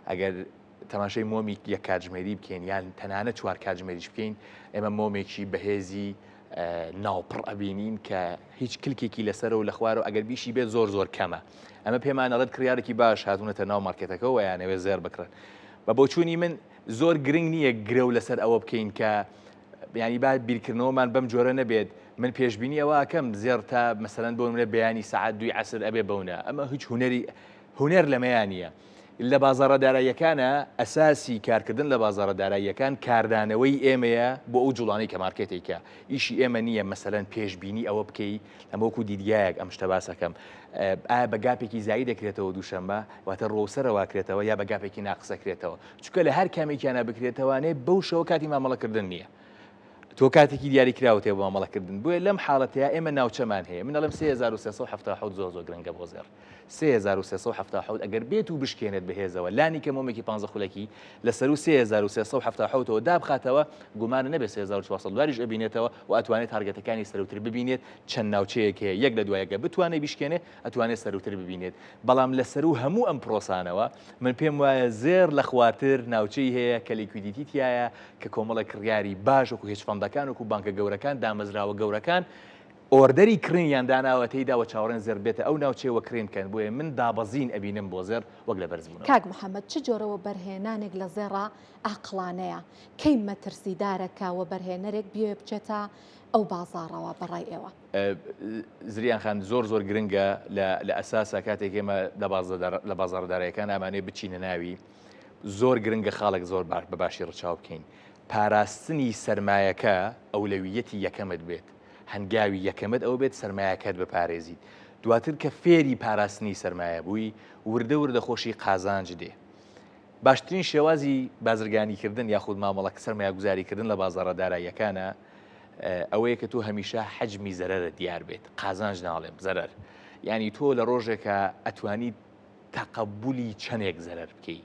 ئەگەر تەماشای مۆمی یەک کاتژمێری بکەین یان تەنانە چوار کاتژمێریش بکەین ئێمە مۆمێکی بەهێزی ناوپڕ ئەبینین کە هیچ کلکێکی لەسەر و لە خوارەوە ئەگەر بیشی بێت زۆر کەمە ئەمە پێمانەڵێت کڕیارێکی باش هاتوونەتە ناو مارکێتەکەەوە یانەوێ زێر بکرن بە بۆچوونی من زۆر گرنگ نییە گرە و لەسەر ئەوە بکەین کە ینی بعد بیرکردنەوەمان بەم جۆرە نەبێت من پێشبینی ئەوە ئەکەم زێر تا مەسەرەن بۆ منە بەیانی سەعات 2 عەسر ئەبێ بەونە ئەمە هیچ هونەر لەمەیانە لە بازاڕە داراییەکانە ئەساسی کارکردن لە بازاڕە داراییەکان کاردانەوەی ئێمەیە بۆ ئەو جوڵانەی کە مارکێتێکە ئیشی ئێمە نییە مەسەرەن پێشبینی ئەوە بکەی ئەمەوەکو دیدگایەک ئەم شتە باسەکەم ئایا بەگاپێکی زایی دەکرێتەوە دووشەمبە واتە ڕۆسەرەوەکرێتەوە یا بەگاپێکی ناقسەکرێتەوە چونکە لە هەر کامێکیانە بکرێتەوەانێ بەو شەوە کاتی مامەڵەکردن نییە تۆ کاتێکی دیاری کراوەتێ بۆ مامەڵەکردن بۆیە لەم حاڵەتەیە ئێمە ناوچەمان هەیە من دەڵێم 3377 زۆر گرنگە بۆ زێر 3377 ئەگەر بێت و بشکێنێت بەهێزەوە لانی کە مۆمێکی 15 خولەکی لەسەر و 3377 دابخاتەوە گومانە نەبێت 3400 دلاریش ئەبینێتەوە و ئەتوانێت تارگەتەکانی سەرەوتر ببینێت چەند ناوچەیەک هەیە یەک لە دوایەکە بتوانێت بیشکێنێ ئەتوانێت سەرەوتر ببینێت بەڵام لەسەر و هەموو ئەم پرۆسانەوە من پێم وایە زێر لە خواتر ناوچەی هەیە کە لیکویدیتی تایە کە کۆمەڵە کڕیاری باش وکو هیچ فەندەکان وکو بانکە گەورەکان دامەزراوە گەورەکان ئۆردەری کڕینیان داناوە تێیدا و چاوەڕێن زێر بێتە ئەو ناوچەیەوە کڕینکەن بۆیە من دابەزین ئەبینم بۆ زێر وەک لە بەرزبوون. کاک محەممەد چ جۆرەوە بەرهێنانێک لە زێڕە ئاقلانەیە کەی مەترسیدارەکە و بەرهێنەرێک بێ بچێتە ئەو بازاڕەوە بەڕای ئێوە زریان خان زۆر گرنگە لە ئەساسا کاتێک ئێمە لە بازاڕدارەکان ئامانێ بچینە ناوی زۆر گرنگە خاڵک زۆر بە باشی ڕچاو بکەین پاراستنی سەرمایەکە ئەولەویەتی یەکەمت بێت هەنگاوی یەکەمت ئەو بێت سەرمایەکەت بپارێزیت دواتر کە فێری پاراستنی سەرمایە بووی وردە خۆشی قازانج دێ باشترین شێوازی بازرگانیکردن یاخود مامەڵە سەرمایە گوزاریکردن لە بازاڕە داراییەکانە ئەوەیە کە تۆ هەمیشە حەجمی زەرەرە دیار بێت قازانج ناڵێم زەرەر ینی تۆ لە ڕۆژێکە ئەتوانی تەقەبولی چەندێک زەرەر بکەی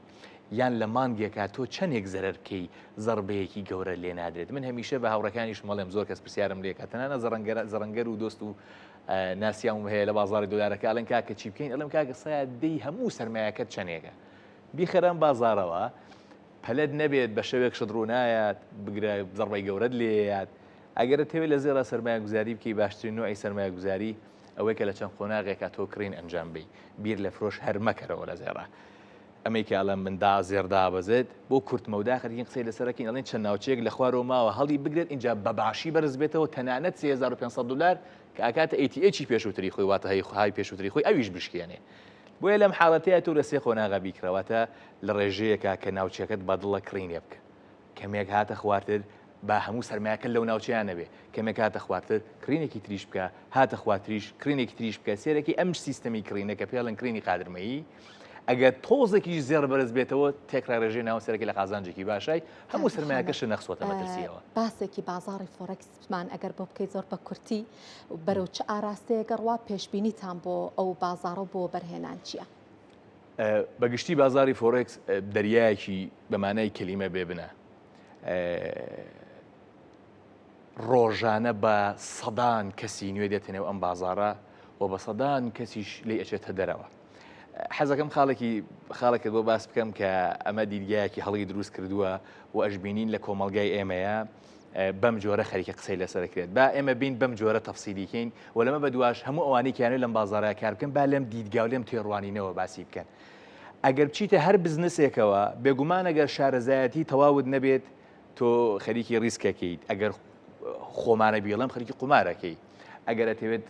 یان لە مانگێکە تۆ چەندێک زەرەر بکەی زەربەیەکی گەورە لێ نادرێت من هەمیشە بە هاوڕەکانیش مەڵێم زۆر کەس پرسیارم لێکە تەنانە زەڕەنگەر و دۆست و ناسیاوم هەیە لە بازاری دۆلارەکە ئەڵێن کاکە چی بکەین ئەڵم کاکە سایە دەی هەموو سەرمایەکەت چەندێکە بیخەرەم بازارەوە پەلەت نەبێت بە شەوێک شت ڕوونایەت بگرە زەڕبەی گەورەت لێیات ئەگەرە تەوێت لە زێرە سەرمایە گوزاری بکەی باشترین نوعی سەرمایە گوزاری ئەوەی کە لە چەند قۆناغێکە تۆ کڕین ئەنجام بی بیر لە فرۆش هەر مەکەرەوە لە زێرە ئەمریکا ئەڵم مندا زێردا بەزێت بۆ کورتمەودا خەرگین قسەی لەسەرەکەین ئەڵێن چەند ناوچەیەک لە خوارەوە ماوە هەڵی بگرێت اینجا بەباشی بەرز بێتەوە تەنانەت 3500 دلار کە ئاکاتە ئەیتیئێکی پێشووتری خۆی واتە هەیە پێشووتری خۆی ئەویش بشکێنێ بۆیە لەم حاڵەتەیە تۆ لە سێ خۆناغا بیکڕەوەتە لە ڕێژەیەکە کە ناوچەکەت بەدڵە کڕینێ بکە کەمێک هاتە خوارتر با هەموو سەرمایەکە لەو ناوچیان نەبێ کەمێک هاتە خوارتر کڕینێکی تریش بکە هاتە خواتریش کڕینێکی تریش بکە سێرەکی ئەم سیستەمی کڕینە کە پێڵن کڕینی قادرمەیی ئەگەر تۆزێکی زێر بەرز بێتەوە تێکرا ڕێژەی ناو سەرەکی لە قازانجێکی باشای هەموو سەرمایەکەش نەخسۆتە مەترسیەوە باسێکی بازاڕی فۆرەکسمان ئەگەر بۆ بکەیت زۆر بە کورتی بەرەو چ ئاراستەیەگە ڕوا پێشبینیتان بۆ ئەو بازاڕە بۆ بەرهێنان چییە؟ بەگشتی بازاری فۆرێکس دەریایەکی بەمانای کەلیمە بێبنە ڕۆژانە بە سەدان کەسی نوێ دێتنەوە ئەم بازارە و بە سەدان کەسیش لێ ئەچێتە دەرەوە حەزەکەم خاڵێکە بۆ باس بکەم کە ئەمە دیدگایەکی هەڵی دروست کردووە و ئەشبینین لە کۆمەلگای ئێمەیە بەم جۆرە خەریکە قسەی لەسەرکرێت با ئێمە بین بەم جۆرە تەفسیلیکەین و لەمە بەدواش هەموو ئەوانەی کیانوێت لەم بازارە کار بکەن با لەم دیدگا و لەم تێڕوانینەوە باسی بکەن ئەگەر بچیتە هەر بزنسێکەوە بێگومان ئەگەر شارەزایەتی تەواوت نەبێت تۆ خەریکی ریسکەکەیت ئەگەر خۆمانە بیڵم خەریکی قومارەکەی ئەگەر دەتەوێت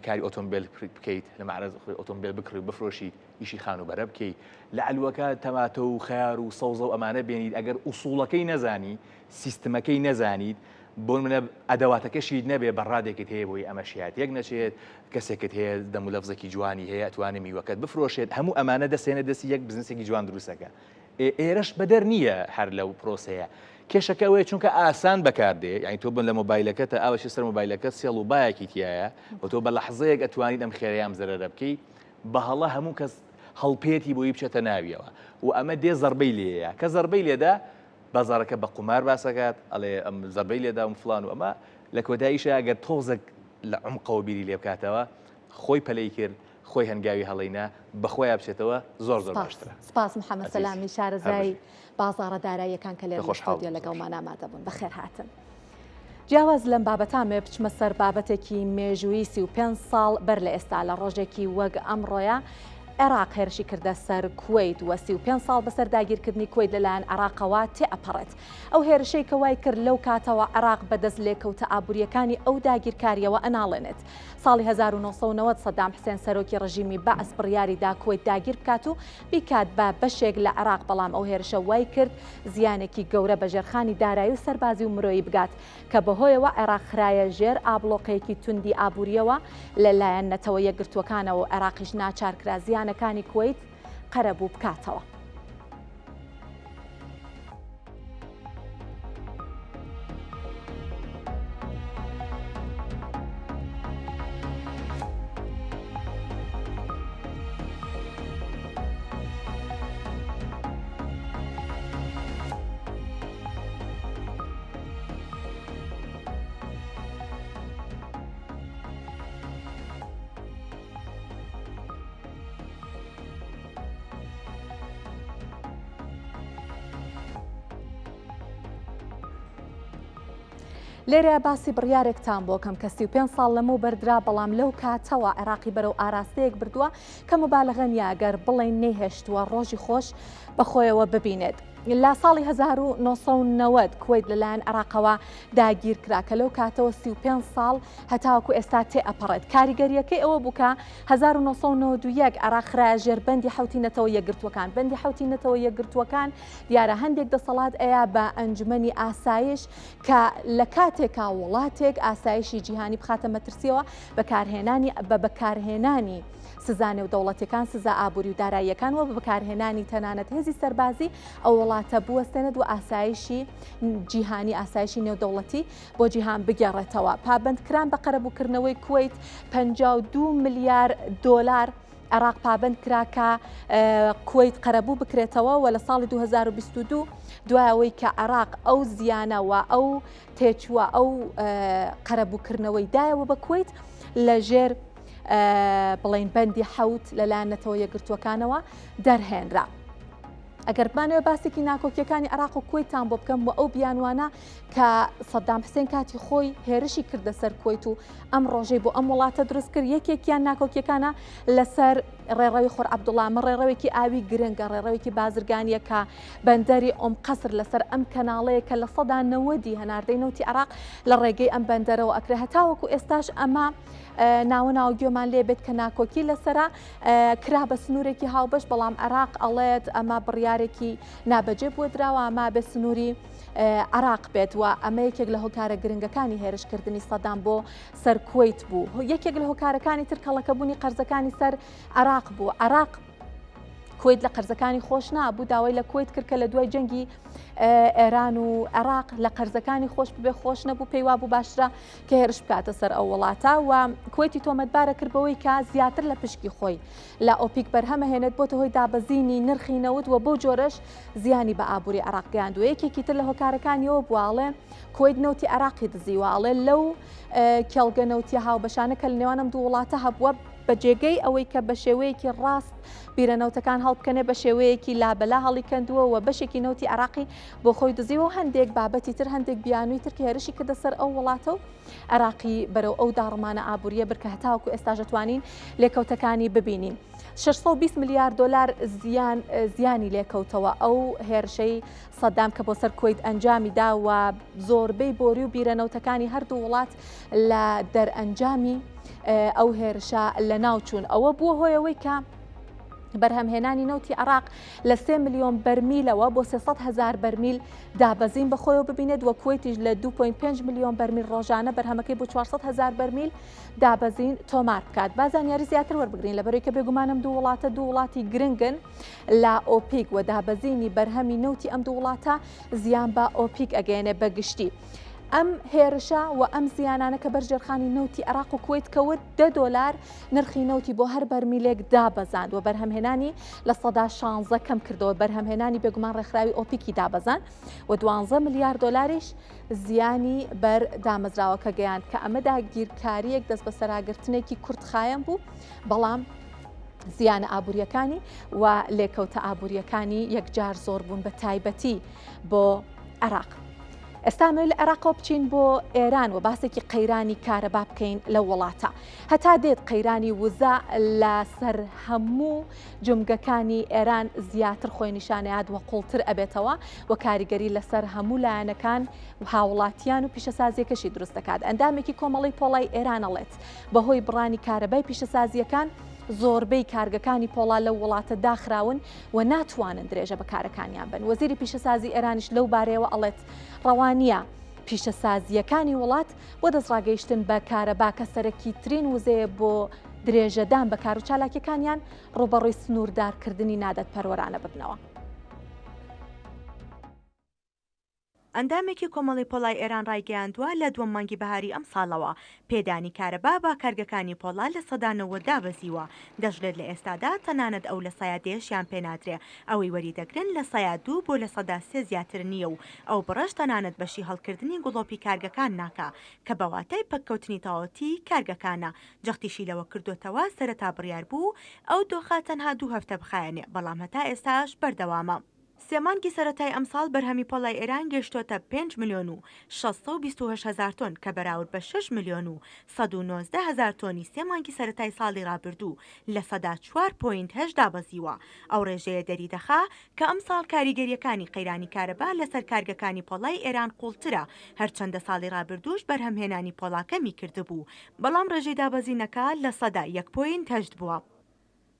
کاری ئۆتۆمبیل بکەیت لە معرض ئۆتۆمبیل بکڕی بفرۆشیت ئیشی خان و بەرە بکەیت لە ئەلوەکە تەماتە و خەیار و سەوزە و ئەمانە بێنیت ئەگەر ئوسوڵەکەی نەزانی سیستمەکەی نەزانیت بۆ منە ئەدەواتەکەشی نەبێ بەڕادێکت هەیە بۆی ئەمەشیاتێک نەچێت کەسێکت هەیە دەم و لەفزێکی جوانی هەیە ئەتوانێت میوەکەت بفرۆشێت هەموو ئەمانە دەسێنە دەستی یەک بزنسێکی جوان دروستەکە ئێرەش بەدەر نییە هەر لەو پرۆسەیە کێشەکە ئەوەیە چونکە ئاسان بەکاردێ یعنی تۆ بن لە مۆبایلەکەتە ئاوەشی سەر مۆبایلەکە سێڵ و بایەکی تایە و تۆ بە لەحزەیەک ئەتوانیت ئەم خێرەیان زەرەرە بکەیت بە هەڵە هەموو کەس هەڵپێتی بۆی بچێتە ناویەوە و ئەمە دێ زەربەی لێیە کە زەربەی لێدا بازارەکە بە قومار باسەکات ئەڵێ ئەم زەربەی لێدا و فلان و ئەمە لە کۆتاییشە ئەگەر تۆزێک لە عمقەوە بیری لێ بکاتەوە خۆی پەلەی کرد خۆی هەنگاوی هەڵینا بەخۆیان بچێتەوە زۆر باشترە. سپاس محەممەد سەلامی شارەزای بازاڕە داراییەکان کە لێ خۆشحاڵدیە لەگەڵمان ئامادەبوون بەخێر هاتن. جیاواز لەم بابەتامێ بچمە سەر بابەتێکی مێژووی 35 ساڵ بەر لە ئێستا لە ڕۆژێکی وەک ئەمڕۆیە عێراق هێرشی کردە سەر کوێیت و 35 ساڵ بەسەر داگیرکردنی کوێیت لەلایەن عێراقەوە تێئەپەڕێت. ئەو هێرشەی کە وای کرد لەو کاتەوە عێراق بەدەست لێکەوتە ئابوووریەکانی ئەو داگیرکاریەوە ئەناڵێنێت. ساڵی 1990 سەدام حسێن سەرۆکی ڕژیمی بەعس بڕیاریدا کوێیت داگیر بکات و بیکات بە بەشێک لە عێراق بەڵام ئەو هێرشە وای کرد زیانێکی گەورە بە ژێرخانی دارایی و سەربازی و مرۆیی بگات کە بەهۆیەوە عێراق خرایە ژێر ئابلۆقەیەکی توندی ئابووریەوە لەلایەن نەتەوە یەکگرتووەکانەوە و عێراقیش ناچارکرا زیانەکانی کوێیت قەرەبوو بکاتەوە. لێرە باسی بڕیارێکتان بۆ کەم کە 35 ساڵ لەمەوە بەردرا بەڵام لەو کاتەوە عێراقی بەرەو ئاراستەیەک بردووە کە مبالغە نیە ئەگەر بڵێن نەیهێشتووە ڕۆژی خۆش بەخۆیەوە ببینێت. لە ساڵی 1990 کوێیت لەلایەن عێراقەوە داگیر کرا کە لەو کاتەوە 35 ساڵ هەتاوەکو ئێستا تێئەپەڕێت. کاریگەریەکەی ئەوە بووکە 1991 عێراق خرایە ژێر بەندی حوتینەتەوە یەکگرتووەکان. بەندی حوتینەتەوە یەکگرتووەکان دیارە هەندێک دەسەڵات ئەیە بە ئەنجومەنی ئاسایش کە لە کاتێکا وڵاتێک ئاسایشی جیهانی بخاتە مەترسیەوە بەکارهێنانی سزانێ و دەوڵەتەکان سزا ئابووری و داراییەکان و بەکارهێنانی تەنانەت هێزی سەربازی ئەو وڵاتە بوەستێنێت و ئاسایشی جیهانی ئاسایشی نێودەوڵەتی بۆ جیهان بگێڕێتەوە. پابندکران بە قەرەبووکردنەوەی کوێیت 52 ملیار دۆلار عێراق پابند کرا کە کوێیت قەرەبوو بکرێتەوە و لە ساڵی 2022 دوایەوەی کە عێراق ئەو زیانەوە ئەو تێچووە ئەو قەرەبووکردنەوەی دایەوە بە کوێیت لە ژێر بڵین بەندی حەوت لەلایەن نەتەوە یەکگرتووەکانەوە دەرهێنرا. ئەگەر بمانەوە باسێکی ناکۆکیەکانی عێراق و کوێیتان بۆ بکەم و ئەو بیانوانە کە سەدام حسێن کاتی خۆی هێرشی کردە سەر کوێیت و ئەم ڕۆژەی بۆ ئەم وڵاتە دروست کرد یەکێکیان ناکۆکیەکانە لەسەر ڕێڕەوی خۆر عەبدوڵامە ڕێڕەوێکی ئاوی گرنگە ڕێڕەوێکی بازرگانیە کە بەندەری ئۆم قەسر لەسەر ئەم کەناڵەیە کە لە سەدا 90 هەناردەی نەوتی عێراق لە ڕێگەی ئەم بەندەرەوە ئەکرێ هەتاوەکو ئێستاش ئەمە ناوە ناوگوێمان لێ بێت کە ناکۆکی لەسرە کرا بە سنوورێکی هاوبەش بەڵام عێراق ئەڵێت ئەمە بڕیارێکی نابەجێ بووە دراوە ئەمە بە سنووری عێراق بێت و ئەمە یەکێک لە هۆکارە گرنگەکانی هێرشکردنی سەدام بۆ سەر کوێیت بوو. یەکێک لە هۆکارەکانی تر کەڵەکەبوونی قەرزەکانی سەر عێراق بوو. عێراق کوێیت لە قەرزەکانی خۆش نابوو داوای لە کوێیت کرد کە لە دوای جەنگی ئێران و عێراق لە قەرزەکانی خۆش ببێ خۆش نەبوو پێی وابوو باشترە کە هێرش بکاتە سەر ئەو وڵاتە و کوێیتی تۆمەتبارە کردبەوەی کە زیاتر لە پشکی خۆی لە ئۆپیک بەرهەمە هێنێت بۆتە هۆی دابەزینی نرخی نەوت و بۆ جۆرەش زیانی بە ئابووری عێراق گەیاندووە. یەکێکی تر لە هۆکارەکانیەوە بواڵێ کوێیت نەوتی عێراقی دزیواڵێ لەو کێڵگە نەوتی هاوبەشانە کە لە نێوانم دوو وڵاتە هەبووە بە جێگەی ئەوەی کە بە شێوەیەکی ڕاست بیرەنەوتەکان هەڵبکەنێ بە شێوەیەکی لابەلا هەڵی کەندووە و بەشێکی نەوتی عێراقی بۆ خۆی دزیوە و هەندێک بابەتی تر هەندێک بیانووی تر کە هێرشی کردە سەر ئەو وڵاتە و عێراقی بەرەو ئەو داڕمانە ئابووریە برکە هەتاوەکو ئێستا دەتوانین لێکەوتەکانی ببینین. 620 میلیارد دلار زیانی لێکەوتەوە ئەو هێرشەی سەدام کە بۆ سەر کوێیت ئەنجامی دا و زۆربەی بۆری و بیرەنەوتەکانی هەردوو وڵات لە دەرئەنجامی ئەو هێرشە لە ناوچوون. ئەوە بووە هۆیەوەی کە بەرهەمهێنانی نەوتی عێراق لە 3 ملیۆن بەرمیلەوە بۆ 300,000 بەرمیل دابەزین بەخۆیەوە ببینێت وە کوێیتیش لە 2.5 ملیۆن بەرمیل ڕۆژانە بەرهەمەکەی بۆ 400,000 بەرمیل دابەزین تۆمار بکات. با زانیاری زیاتر وەربگرین لەبەرەوەی کە بێگومانم دوو وڵاتی گرنگن لە ئۆپیک و دابەزینی بەرهەمی نەوتی ئەم دوو وڵاتە زیان بە ئۆپیک ئەگەێنێ بەگشتی. ئەم هێرشە و ئەم زیانانە کە بەرژێرخانی نەوتی عێراق و کوێیت کەوت $10 نرخی نەوتی بۆ هەر بەرمیلێک دابەزاند و بەرهەمهێنانی لە 16 کەم کردەوە. بەرهەمهێنانی بێگومان ڕێکخراوی ئۆپیکی دابەزان و 12 میلیارد دلاریش زیانی بەر دامەزراوەکە گەیاند کە ئەمە داگیرکاریەک دەست بە سەراگرتنێکی کورتخایەن بوو، بەڵام زیانە ئابوووریەکانی و لێکەوتە ئابوووریەکانی یەکجار زۆر بوون بە تایبەتی بۆ عێراق. ئێستا لە عێراقەوە بچین بۆ ئێران و باسێکی قەیرانی کارەبا بکەین لە وڵاتە. هەتا دێت قەیرانی وزە لەسەر هەموو جومگەکانی ئێران زیاتر خۆی نیشانەیات وە قوڵتر ئەبێتەوە و کاریگەری لەسەر هەموو لایەنەکان و هاوڵاتیان و پیشەسازیەکەشی دروست دەکات. ئەندامێکی کۆمەڵی پۆڵای ئێران ئەڵێت بەهۆی بڕانی کارەبای پیشەسازیەکان زۆربەی کارگەکانی پۆڵا لەو وڵاتە داخراون و ناتوانن درێژە بە کارەکانیان بن. وەزیری پیشەسازی ئێرانیش لەو بارەیەوە ئەڵێت ڕەوانیە پیشەسازیەکانی وڵات بۆ دەستڕاگەیشتن بە کارەبا کە سەرەکی ترین وزەیە بۆ درێژەدان بە کار و چالاکیەکانیان ڕوبەڕووی سنووردارکردنی نادەت پەروەرانە ببنەوە. ئەندامێکی کۆمەڵی پۆڵای ئێران ڕایگەیاندووە لە دووەم مانگی بەهاری ئەم ساڵەوە پێدانی کارەبا بە کارگەکانی پۆڵا لە 90% دابەزیوە. دەژلێت لە ئێستادا تەنانەت ئەو لە سایە 10یان پێنادرێ، ئەوەی وەریدەگرن لە سایە 2 بۆ لە 3% زیاتر نییە و ئەو بڕەش تەنانەت بەشی هەڵکردنی گوڵۆپی کارگەکان ناکە کە بەواتای پەککەوتنی تەواوەتی کارگەکانە. جەختیشی لەوە کردوتەوە سەرەتا بڕیار بوو ئەو دۆخە تەنها 2 هەفتە بخایەنێ، بەڵام هەتا ئێستاش بەردەوامە. سێمانگی سەرەتای ئەمساڵ بەرهەمی پۆڵای ئێران گەشتۆتە 5 ملیۆن و 628,000 تۆن کە بەراورد بە 6 ملیۆن و 119,000 تۆنی سێمانگی سەرەتای ساڵی ڕابردوو لە 4.8 دابەزیوە. ئەو ڕێژەیە دەری دەخا کە ئەمساڵ کاریگەریەکانی قەیرانی کارەبا لەسەر کارگەکانی پۆڵای ئێران قوڵترە، هەرچەندە ساڵی ڕابردووش بەرهەمهێنانی پۆڵاکەمی کردبوو، بەڵام ڕێژەی دابەزینەکە لە 1.8 بووە.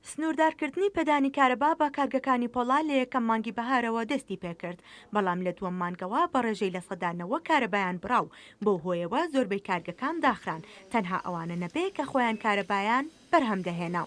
سنووردارکردنی پێدانی کارەبا بە کارگەکانی پۆڵا لە یەکەم مانگی بەهارەوە دەستی پێکرد، بەڵام لە دووەم مانگەوە بە ڕێژەی لە 100% کارەبایان بڕاو، بۆ هۆیەوە زۆربەی کارگەکان داخران، تەنها ئەوانە نەبێ کە خۆیان کارەبایان بەرهەم دەهێنا.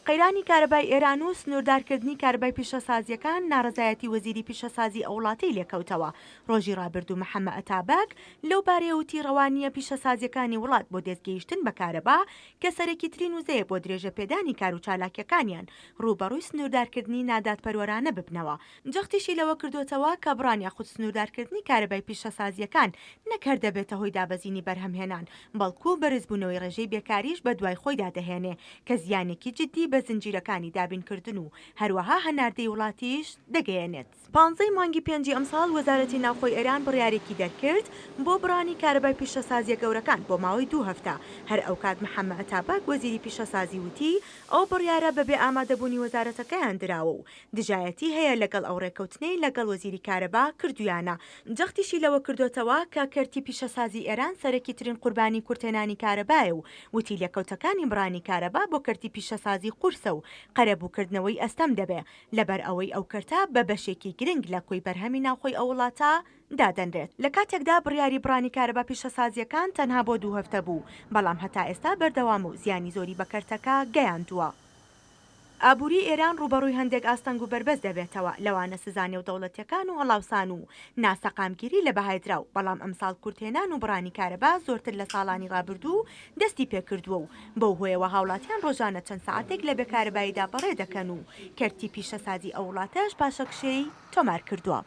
قەیرانی کارەبای ئێران و سنووردارکردنی کارەبای پیشەسازیەکان ناڕزایەتی وەزیری پیشەسازی ئەو وڵاتەی لێکەوتەوە. ڕۆژی ڕابردوو محەممەد ئەتابک لەو بارەیەوتی ڕەوانیە پیشەسازیەکانی وڵات بۆ دەستگەیشتن بە کارەبا کە سەرەکی ترین وزەیە بۆ درێژە پێدانی کار و چالاکیەکانیان ڕوبەڕووی سنووردارکردنی ناداتپەروەرانە ببنەوە. جەختیشی لەوە کردوتەوە کە بڕانیا خود سنووردارکردنی کارەبای پیشەسازیەکان نەکرد دەبێتە هۆی دابەزینی بەرهەمهێنان، بەڵکو بەرزبوونەوەی ڕێژەی بێکاریش بە دوای خۆیدا دەهێنێ کە زیانێکی جدی بە زنجیرەکانی دابینکردن و هەروەها هەناردەی وڵاتیش دەگەیەنێت. 15 مانگی 5 ئەمساڵ وەزارەتی ناوخۆی ئێران بڕیارێکی دەرکرد بۆ بڕانی کارەبای پیشەسازیە گەورەکان بۆ ماوەی 2 هەفتە. هەر ئەو کات محەممەد ئەتابک وەزیری پیشەسازی وتی ئەو بڕیارە بەبێ ئامادەبوونی وەزارەتەکەیان دراوە و دژایەتی هەیە لەگەڵ ئەو ڕێکەوتنەی لەگەڵ وەزیری کارەبا کردویانە. جەختیشی لەوە کردوتەوە کە کەرتی پیشەسازی ئێران سەرەکی ترین قوربانی کورتێنانی کارەبایە و وتی لێکەوتەکانی بڕانی کارەبا بۆ کەرتی پیشەسازی قورسە و قەرەبووکردنەوەی ئەستەم دەبێ لەبەر ئەوەی ئەو کەرتە بە بەشێکی گرنگ لە کۆی بەرهەمی ناوخۆی ئەو وڵاتە دادەنرێت. لە کاتێکدا بڕیاری بڕانی کارەبا پیشەسازیەکان تەنها بۆ 2 هەفتە بوو، بەڵام هەتا ئێستا بەردەوام و زیانی زۆری بە کەرتەکە گەیاندووە. ئابووری ئێران ڕوبەڕووی هەندێک ئاستەنگ و بەربەست دەبێتەوە، لەوانە سزانێ و دەوڵەتیەکان و هەڵاوسان و ناسەقامگیری لە بەهایدراو، بەڵام ئەمساڵ کورتێنان و بڕانی کارەبا زۆرتر لە ساڵانی ڕابردوو دەستی پێکردووە و بەو هۆیەوە هاوڵاتیان ڕۆژانە چەند سەعاتێک لە بێکارەباییدا بەڕێ دەکەن و کەرتی پیشەسازی ئەو وڵاتەش پاشەکشەی تۆمار کردووە.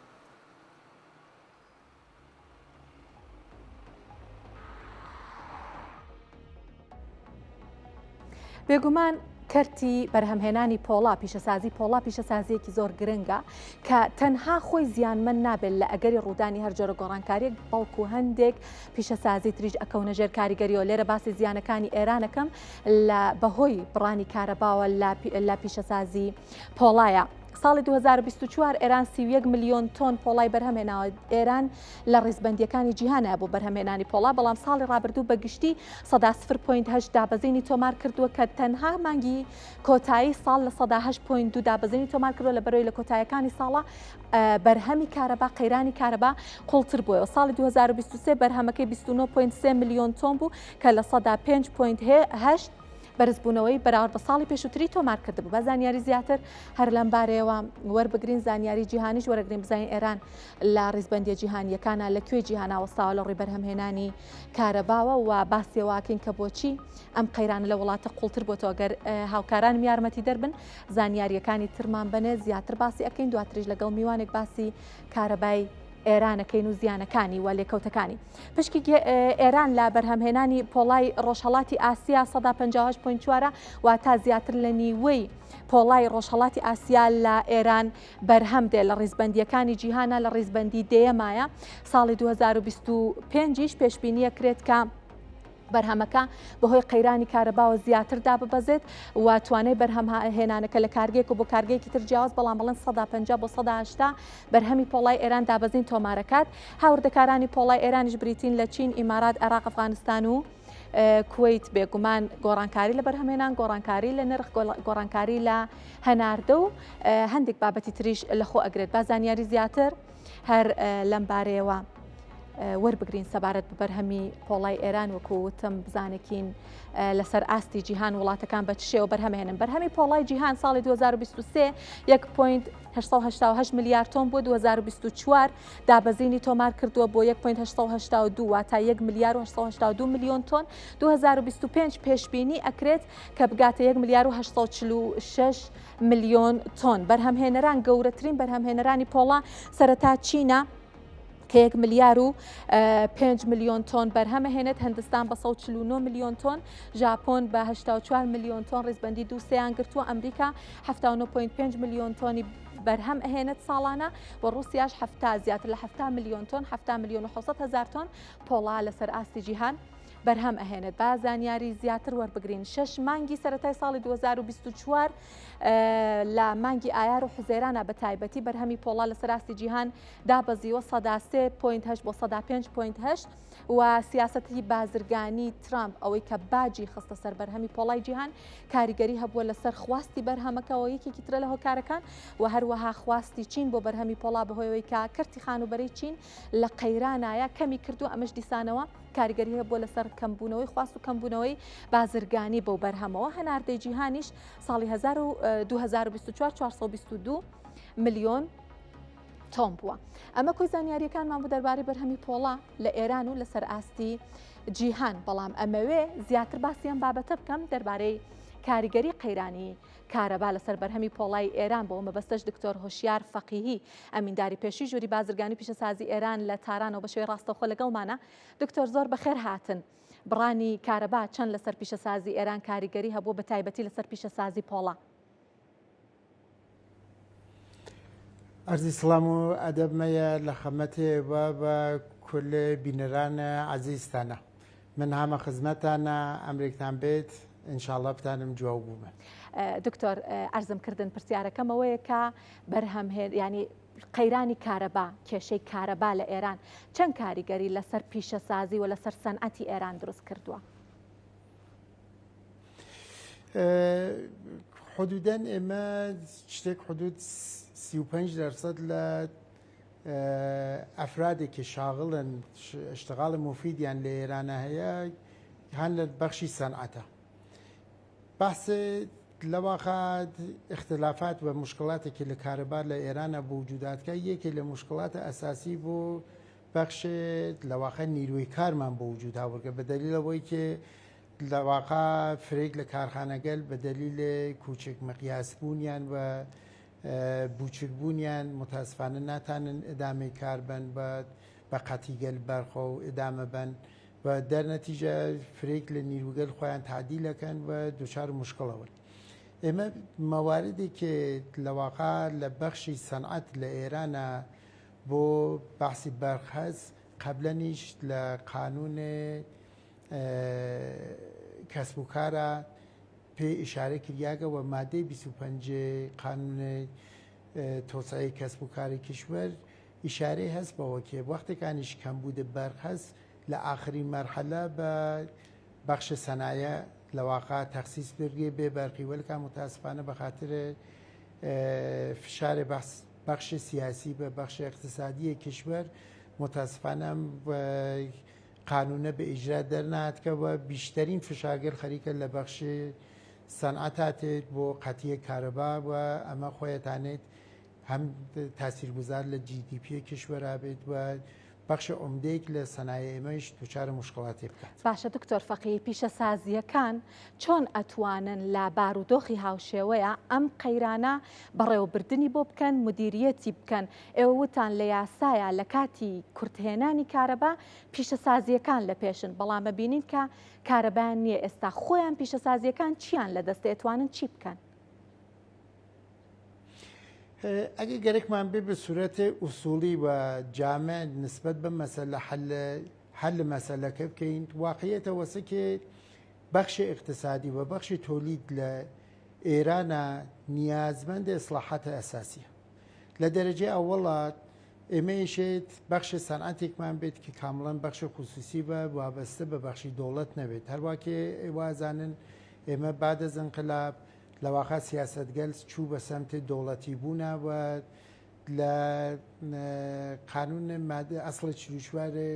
بێگومان کەرتی بەرهەمهێنانی پۆڵا پیشەسازی پۆڵا پیشەسازیەکی زۆر گرنگە کە تەنها خۆی زیانمەند نابێت لە ئەگەری ڕوودانی هەر جۆرە گۆڕانکاریەک بەڵکو هەندێک پیشەسازی تریش ئەکەونە ژێر کاریگەریەوە. لێرە باسی زیانەکانی ئێرانەکەم لە بەهۆی بڕانی کارەباوە لە پیشەسازی پۆڵایە. ساڵی 2024 ئێران 31 ملیۆن تۆن پۆڵای بەرهەمهێناوە. ئێران لە ڕیزبەندیەکانی جیهانە بۆ بەرهەمهێنانی پۆڵا، بەڵام ساڵی ڕابردوو بەگشتی 0.8 دابەزینی تۆمار کردووە کە تەنها مانگی کۆتایی ساڵ لە 8.2 دابەزینی تۆمار کردووە لە بەرەوەی لە کۆتاییەکانی ساڵە بەرهەمی کارەبا قەیرانی کارەبا قوڵتر بووە. ساڵی 2023 بەرهەمەکەی 29.3 ملیۆن تۆن بوو کە لە 5.8 بەرزبوونەوەی بەراورد بە ساڵی پێشووتری تۆمار کردبوو. بە زانیاری زیاتر هەر لەم بارەیەوە وەربگرین، زانیاری جیهانیش وەرەگرین بزانین ئێران لە ڕیزبەندیە جیهانیەکانە لەکوێ جیهانە وەستاوە لە ڕووی بەرهەمهێنانی کارەباوە و باسیێواکەین کە بۆچی ئەم قەیرانە لە وڵاتە قوڵتر بۆتەوە. گەر هاوکارانم یارمەتی دەربن زانیاریەکانی ترمان بنێ زیاتر باسی ئەەکەین، دواتریش لەگەڵ میوانێک باسی کارەبای ئێرانەکەین و زیانەکانی و لێکەوتەکانی. پشکی ئێران لە بەرهەمهێنانی پۆڵای ڕۆژهەڵاتی ئاسیا 150.4 و تا زیاتر لە نیوەی پۆڵای ڕۆژهەڵاتی ئاسیا لە ئێران بەرهەم دێ لە ڕیزبەندیەکانی جیهانە لە ڕیزبەندی دێمایە. ساڵی 2025 پێشبینیە کرێت کە بەرهەمەکە بەهۆی قەیرانی کارەباوە زیاتر داببەزێت و توانای بەرهەمهێنانەکە لە کارگێک و بۆ کارگەیەکی تر جیاواز، بەڵام بڵێن 150 بۆ 180 بەرهەمی پۆڵای ئێران دابەزین تۆمارەکات. هاوردەکارانی پۆڵای ئێرانیش بریتین لە چین، ئیمارات، عێراق، ئەفغانستان و کوێیت بێگومان گۆڕانکاری لە بەرهەمهێنان، گۆڕانکاری لە نرخ، گۆڕانکاری لە هەناردە و هەندێک بابەتی تریش لەخۆ ئەگرێت. با زانیاری زیاتر هەر لەم بارەیەوە وەربگرین سەبارەت بە بەرهەمی پۆڵای ئێران وەکوتم بزانێکین لەسەر ئاستی جیهان وڵاتەکان بە چ شێوە بەرهەمهێنن. بەرهەمی پۆڵای جیهان ساڵی 2023 1.8 میلیارد تۆن بۆ 2024 دابەزینی تۆمار کردووە بۆ 1.882 واتە 1 میلیارد و 882 میلیۆن تۆن. 2025 پێشبینی ئەکرێت کە بگاتە 1 میلیارد و 846 میلیۆن تۆن. بەرهەمهێنەران گەورەترین بەرهەمهێنەرانی پۆڵا سەرەتا چینە کە 1 میلیارد و 5 میلیۆن تۆن بەرهەمەهێنێت، هەندستان بە 149 میلیۆن تۆن، ژاپۆن بە 84 میلیۆن تۆن ڕیزبەندی دووسەیان گرتووە، ئەمریکا 79.5 میلیۆن تۆنی بەرهەم ئەهێنێت ساڵانە و ڕوسیاش زیاتر لە 70 میلیۆن تۆن 70 میلیۆن و 600 هزار تۆن پۆڵا لەسەر ئاستی جیهان بەرهەم ئەهێنێت. با زانیاری زیاتر وەربگرین. 6 مانگی سەرەتای ساڵی 2024 لە مانگی ئایار و حوزێرانە بە تایبەتی بەرهەمی پۆڵا لەسەر ئاستی جیهان دابەزیوە 103.8 بۆ 105.8 و سیاسەتی بازرگانی ترامپ ئەوەی کە باجی خستە سەر بەرهەمی پۆڵای جیهان کاریگەری هەبووە لەسەر خواستی بەرهەمەکەەوە یەکێکی ترە لە هۆکارەکان و هەروەها خواستی چین بۆ بەرهەمی پۆڵا بەهۆیەوەی کە کەرتی خانوبەرەی چین لە قەیرانایە کەمی کردو، ئەمەش دیسانەوە کاریگەری هەبووە لەسەر کەمبوونەوەی خواست و کەمبوونەوەی بازرگانی بەو بەرهەمەوە. هەناردەی جیهانیش ساڵی 2024 422 میلیۆن تۆن بووە. ئەمە کۆی زانیاریەکانمان بوو دەربارەی بەرهەمی پۆڵا لە ئێران و لەسەر ئاستی جیهان. بەڵام ئەمەوێ زیاتر باسییان بابەتە بکەم دەربارەی کاریگەری قەیرانی کارەبا لەسەر بەرهەمی پۆڵای ئێران بۆ مەبەستەش دکتۆر هۆشیار فەقیهی ئەمینداری پێشی ژووری بازرگانی پیشەسازی ئێران لە تارانەوە بە شێوەی ڕاستەوخۆ لەگەڵمانە. دکتۆر زۆر بەخێر هاتن. بڕانی کارەبا چەند لەسەر پیشەسازی ئێران کاریگەری هەبوو بە تایبەتی لەسەر پیشەسازی پۆڵا؟ ئەرزی سڵام و ئەدەبمەیە لە خەمەتێ بە کل بینەرانە عەزیزتانە. من هەمە خزمەتانە ئەمریکتان بێت، ئینشاءڵڵا بتانم جواب بوومە. دکتۆر ئەرزم کردن پرسیارەکەمەوەیە کە بەرهەمهێن ینی قەیرانی کارەبا کێشەی کارەبا لە ئێران چەند کاریگەری لەسەر پیشەسازی و لەسەر سەنعەتی ئێران دروست کردووە؟ حدودەن ئێمە شتێک حدود 35% لە ئەفرادێکی شاغڵن اشتغال مفیدیان لە ئێرانە هەیە هەن لە بەخشی سەنعەتە. بەحس لەواقع اختلافات و مشکلاتێکی لە کارەبا لە ئێرانە بۆ وجوداتکە یەکێک لە مشکلاتە ئەساسی بۆ بەخشێت لەواقع نیروی کارمان بۆ وجود هاوردە بە دلیلەوەی کە لەواقع فرێک لە کارخانەگەل بە دلیل کوچک مەقیاسبوونیان و بوچکبوونیان متاسفانە ناتانن ئەدامەی کار بن بە قەتیگەل بەرخۆ و ئەدامە بن و دەرنەتیجە فرێک لە نیروگەل خۆیان تعدیلەکەن و دوچار مشکڵەوە. ئێمە مەواردێکی لەواقع لە بەخشی سەنعەت لە ئێرانە بۆ بەحسی بەرخەز قەبلەنیش لە قانونێ کەسب و کارە پێ ئیشارە کریاگە و مادەی 25 قانونێ تۆسعەی کەسب و کاری کشور ئیشارەی هەست بەوە کێ وەختێکانیش کەمبوودە بەرخەز لە ئاخری مەرحەلە بە بەخشە سەنایە لەواقع تەخسیس بگێ بێ بەرقیوەلکە متاسفانە بە خاطر فشارێ بەخشی سیاسی بە بەخشی اقتصادی کشور متاسفانە قانونە بە ئیجرا دەرناتکەوە بیشترین فشاگەر خەریکە لە بەخشی سەنعەتاتێت بۆ قەتیە کارەبا و ئەمە خۆیەتانێت هەم تاسیرگوزار لە GDP کشوەرا بێت و بەخشە عومدەیەک لە سەنایە ئێمەش دوچارە مشکڵاتی بکات. باشە دکتۆر فەقی پیشەسازیەکان چۆن ئەتوانن لە بارودۆخی هاوشێوەیە ئەم قەیرانە بەڕێوەبردننی بۆ بکەن مدیریەتی بکەن ئێوە وتان لە یاسایە لە کاتی کورتهێنانی کارەبا پیشەسازیەکان لە پێشن بەڵامە بینین کە کارەبایان نییە ئێستا خۆیان پیشەسازیەکان چیان لە دەستێتوانن چی بکەن؟ ئەگە گەرەکمان بێ بە سوورەتێ ئوسوڵی و جامع نسبەت بە مەسەلە حل مەسەلەکە بکەین واقعیەتە وەسەکێ بەخشی اقتصادی و بەخشی تۆلید لە ئێرانە نیازمەندی ئیسلاحاتە ئەساسیە لە دەرەجێ ئەوەڵات ئێمەیشێت بەخشی سەنعەتێکمان بێت کە کامڵەن بەخشی خصوصی بە وابەستە بە بەخشی دەوڵەت نەبێت هەروواکێ وازانن ئێمە بعد از انقلاب لەواقع سیاستگەل چوو بە سەمتی دەوڵەتی بوونەوە لە قانون مادە ئەسڵی چلوشوارێ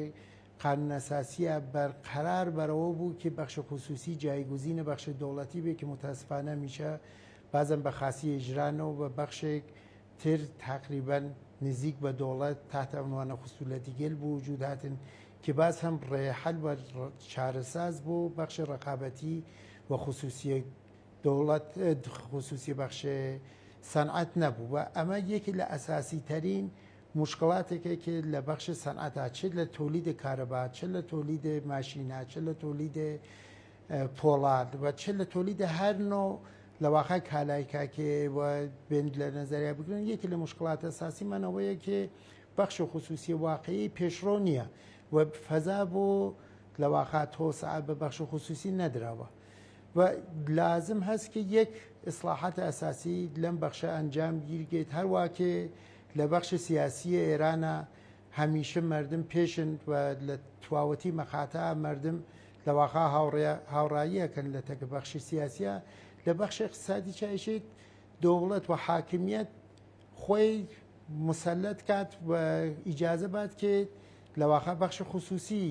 قانون ئەساسیە بەرقەرار بەرەوە بوو کە بەخش خصوصی جایگوزینە بەخش دەوڵەتی بێ کە متاسفانە میشە بازم بە خاسی ئیجرانەوە بە بەخشێک تر تقریبا نزیک بە دەوڵەت تحت عنوانە خصوصیەتیگەل بوو وجود هاتن کە باز هەم ڕێحەل بە چارەساز بوو بەخش ڕقابەتی و خصوصیە دەوڵەت خصوصی بەخش سەنعەت نەبوو و ئەمە یەکی لە ئەساسی تەرین مشکڵاتێکە کە لە بەخش سەنعەتا چ لە تۆلیدی کارەبا چ لە تۆلیدی ماشینە چ لە تۆلیدی پۆڵات و چ لە تۆلیدی هەر نۆ لەواقع کالایکاکێ و بێن لە نەزەریا بگرن یەکی لە مشکڵات ئەساسیمانەوەیە کە بەخش خصوصی واقعی پێشڕۆ نییە و فەزا بۆ لەواقع تۆسع بە بەخش خصوصی نەدراوە و لازم هەست کە یەک ئیسلاحاتە ئەساسی لەم بەخشە ئەنجام گیرگێت هەروواکێ لە بەخش سیاسی ئێرانە هەمیشە مردم پێشن و لە تواوەتی مەخاتە مردم لەواقع هاوڕاییەکەن لە تەکە بەخشی سیاسیە لە بەخش اقتصادی چایشێت دەوڵەت و حاکمیەت خۆی مسەلەت کات و ئیجازە بات کە لەواقع بەخش خصوصی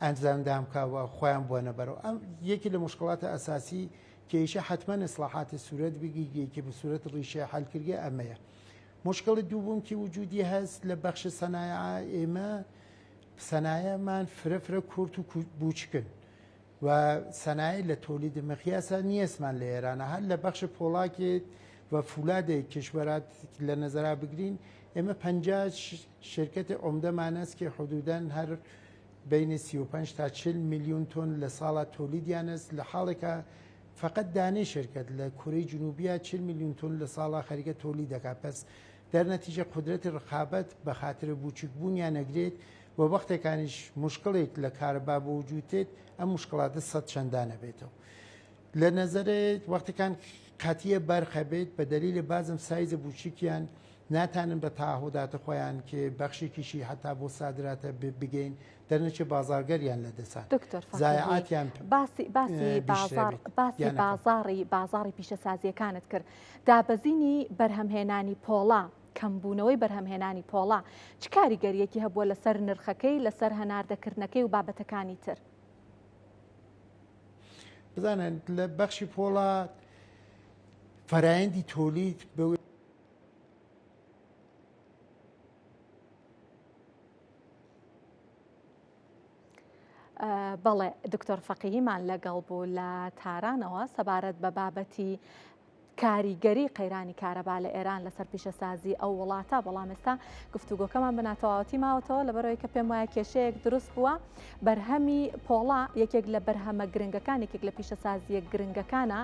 ئەنجامدام کاوە خۆیان بووە بەرەوە ئەم یەکی لە مشکڵاتە ئەساسی کەیشە حتمما ئیسلاحاتی سوورەت بگیگەیەکی بە سوورەت ڕیشە حلکردگە ئەمەیە مشکڵی دووبوومکی وجودی هەست لە بەخش سەنایە ئێمە سەنایەمان فرەفرە کورت و بوچکن و سەنایە لە تۆلیدی مەقیاسە نیەسمان لە ئێرانە هەر لە بەخش پۆڵاکێت و فولادێک کشوەرات لە نەزەرا بگرین ئێمە 50 شرکەتی عومدەمانەست کە حدودەن هەر بین 35 تا 40 میلیۆن تۆن لە ساڵە تۆلیدیانست لە حاڵێکە فقط دانەی شرکت لە کورەی جنوبیە 40 میلیۆن تۆن لە ساڵە خەریکە تۆلید دەکات پس دەرنەتیجە قودرەتی ڕقابەت بە خاطر بوچکبوونیان نەگرێت و وەختێکانیش مشکڵێک لە کارەبا بە وجودێت ئەم مشکڵاتە سەد چەندانە بێتەوە لە نەزەرێت وەختەکان قەتیە بەرخەبێت بە دەلیلی بازم سایزە بوچیکیان ناتانن بە تاهوداتە خۆیان کە بەخشێکیشی هەتا بۆ سادراتە بگەین دەرنەچێ بازارگەریان لە دەسات زایعاتیان باسی بازاری پیشەسازیەکانت کرد دابەزینی بەرهەمهێنانی پۆڵا کەمبوونەوەی بەرهەمهێنانی پۆڵا چ کاریگەریەکی هەبووە لەسەر نرخەکەی لەسەر هەناردەکردنەکەی و بابەتەکانی تر بزانن لە بەخشی پۆڵا فەرایەندی تۆلید بە بەڵێ دکتۆر فەقیهیمان لەگەڵ بوو لە تارانەوە سەبارەت بە بابەتی کاریگەری قەیرانی کارەبا لە ئێران لەسەر پیشەسازی ئەو وڵاتە بەڵام ئێستا گفتوگۆکەمان بناتەواوەتی ماوەتەوە لەبەرەوەی کە پێم وایە کێشەیەک دروست بووە بەرهەمی پۆڵا یەکێک لە بەرهەمە گرنگەکان یەکێک لە پیشەسازیە گرنگەکانە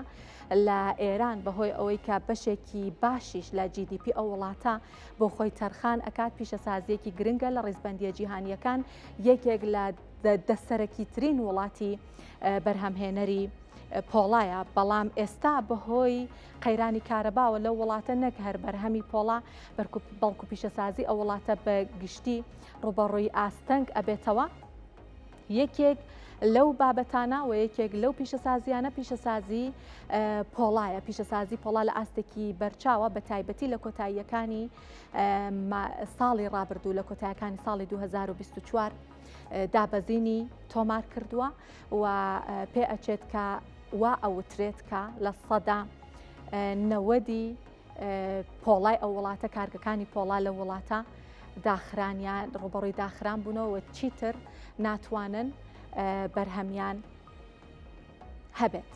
لە ئێران بەهۆی ئەوەی کە بەشێکی باشیش لە GDP ئەو وڵاتە بۆ خۆی تەرخان ئەکات پیشەسازیەکی گرنگە لە ڕێزبەندیە جیهانیەکان یەکێک لە دەسەرەکی ترین وڵاتی بەرهەمهێنەری پۆڵایە بەڵام ئێستا بەهۆی قەیرانی کارەباوە لەو وڵاتە نەک هەر بەرهەمی پۆڵا بەڵکو پیشەسازی ئەو وڵاتە بە گشتی ڕوبەڕووی ئاستەنگ ئەبێتەوە یەکێک لەو بابەتانە و یەکێک لەو پیشەسازیانە پیشەسازی پۆڵایە پیشەسازی پۆڵا لە ئاستێکی بەرچاوە بە تایبەتی لە کۆتاییەکانی ساڵی ڕابردوو لە کۆتاییەکانی ساڵی 2024 دابەزینی تۆمار کردووە و پێ ئەچێت کە وا ئەوترێت کە لە سەدا 90 پۆڵای ئەو وڵاتە کارگەکانی پۆڵا لە وڵاتە داخرانیان ڕوبەڕووی داخران بوونەوە چیتر ناتوانن بەرهەمیان هەبێت.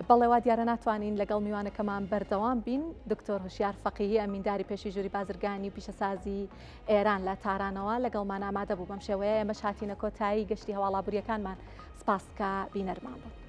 بەڵێوا دیارە ناتوانین لەگەڵ میوانەکەمان بەردەوام بین. دکتۆر هوشیار فەقیهی ئەمینداری پێشی ژووری بازرگانی و پیشەسازی ئێران لە تارانەوە لەگەڵمان ئامادە بوو بەم شێوەیە ئێمەش هاتینە کۆتایی گەشتی هەواڵابووریەکانمان سپاس کە بینەرمان بوو.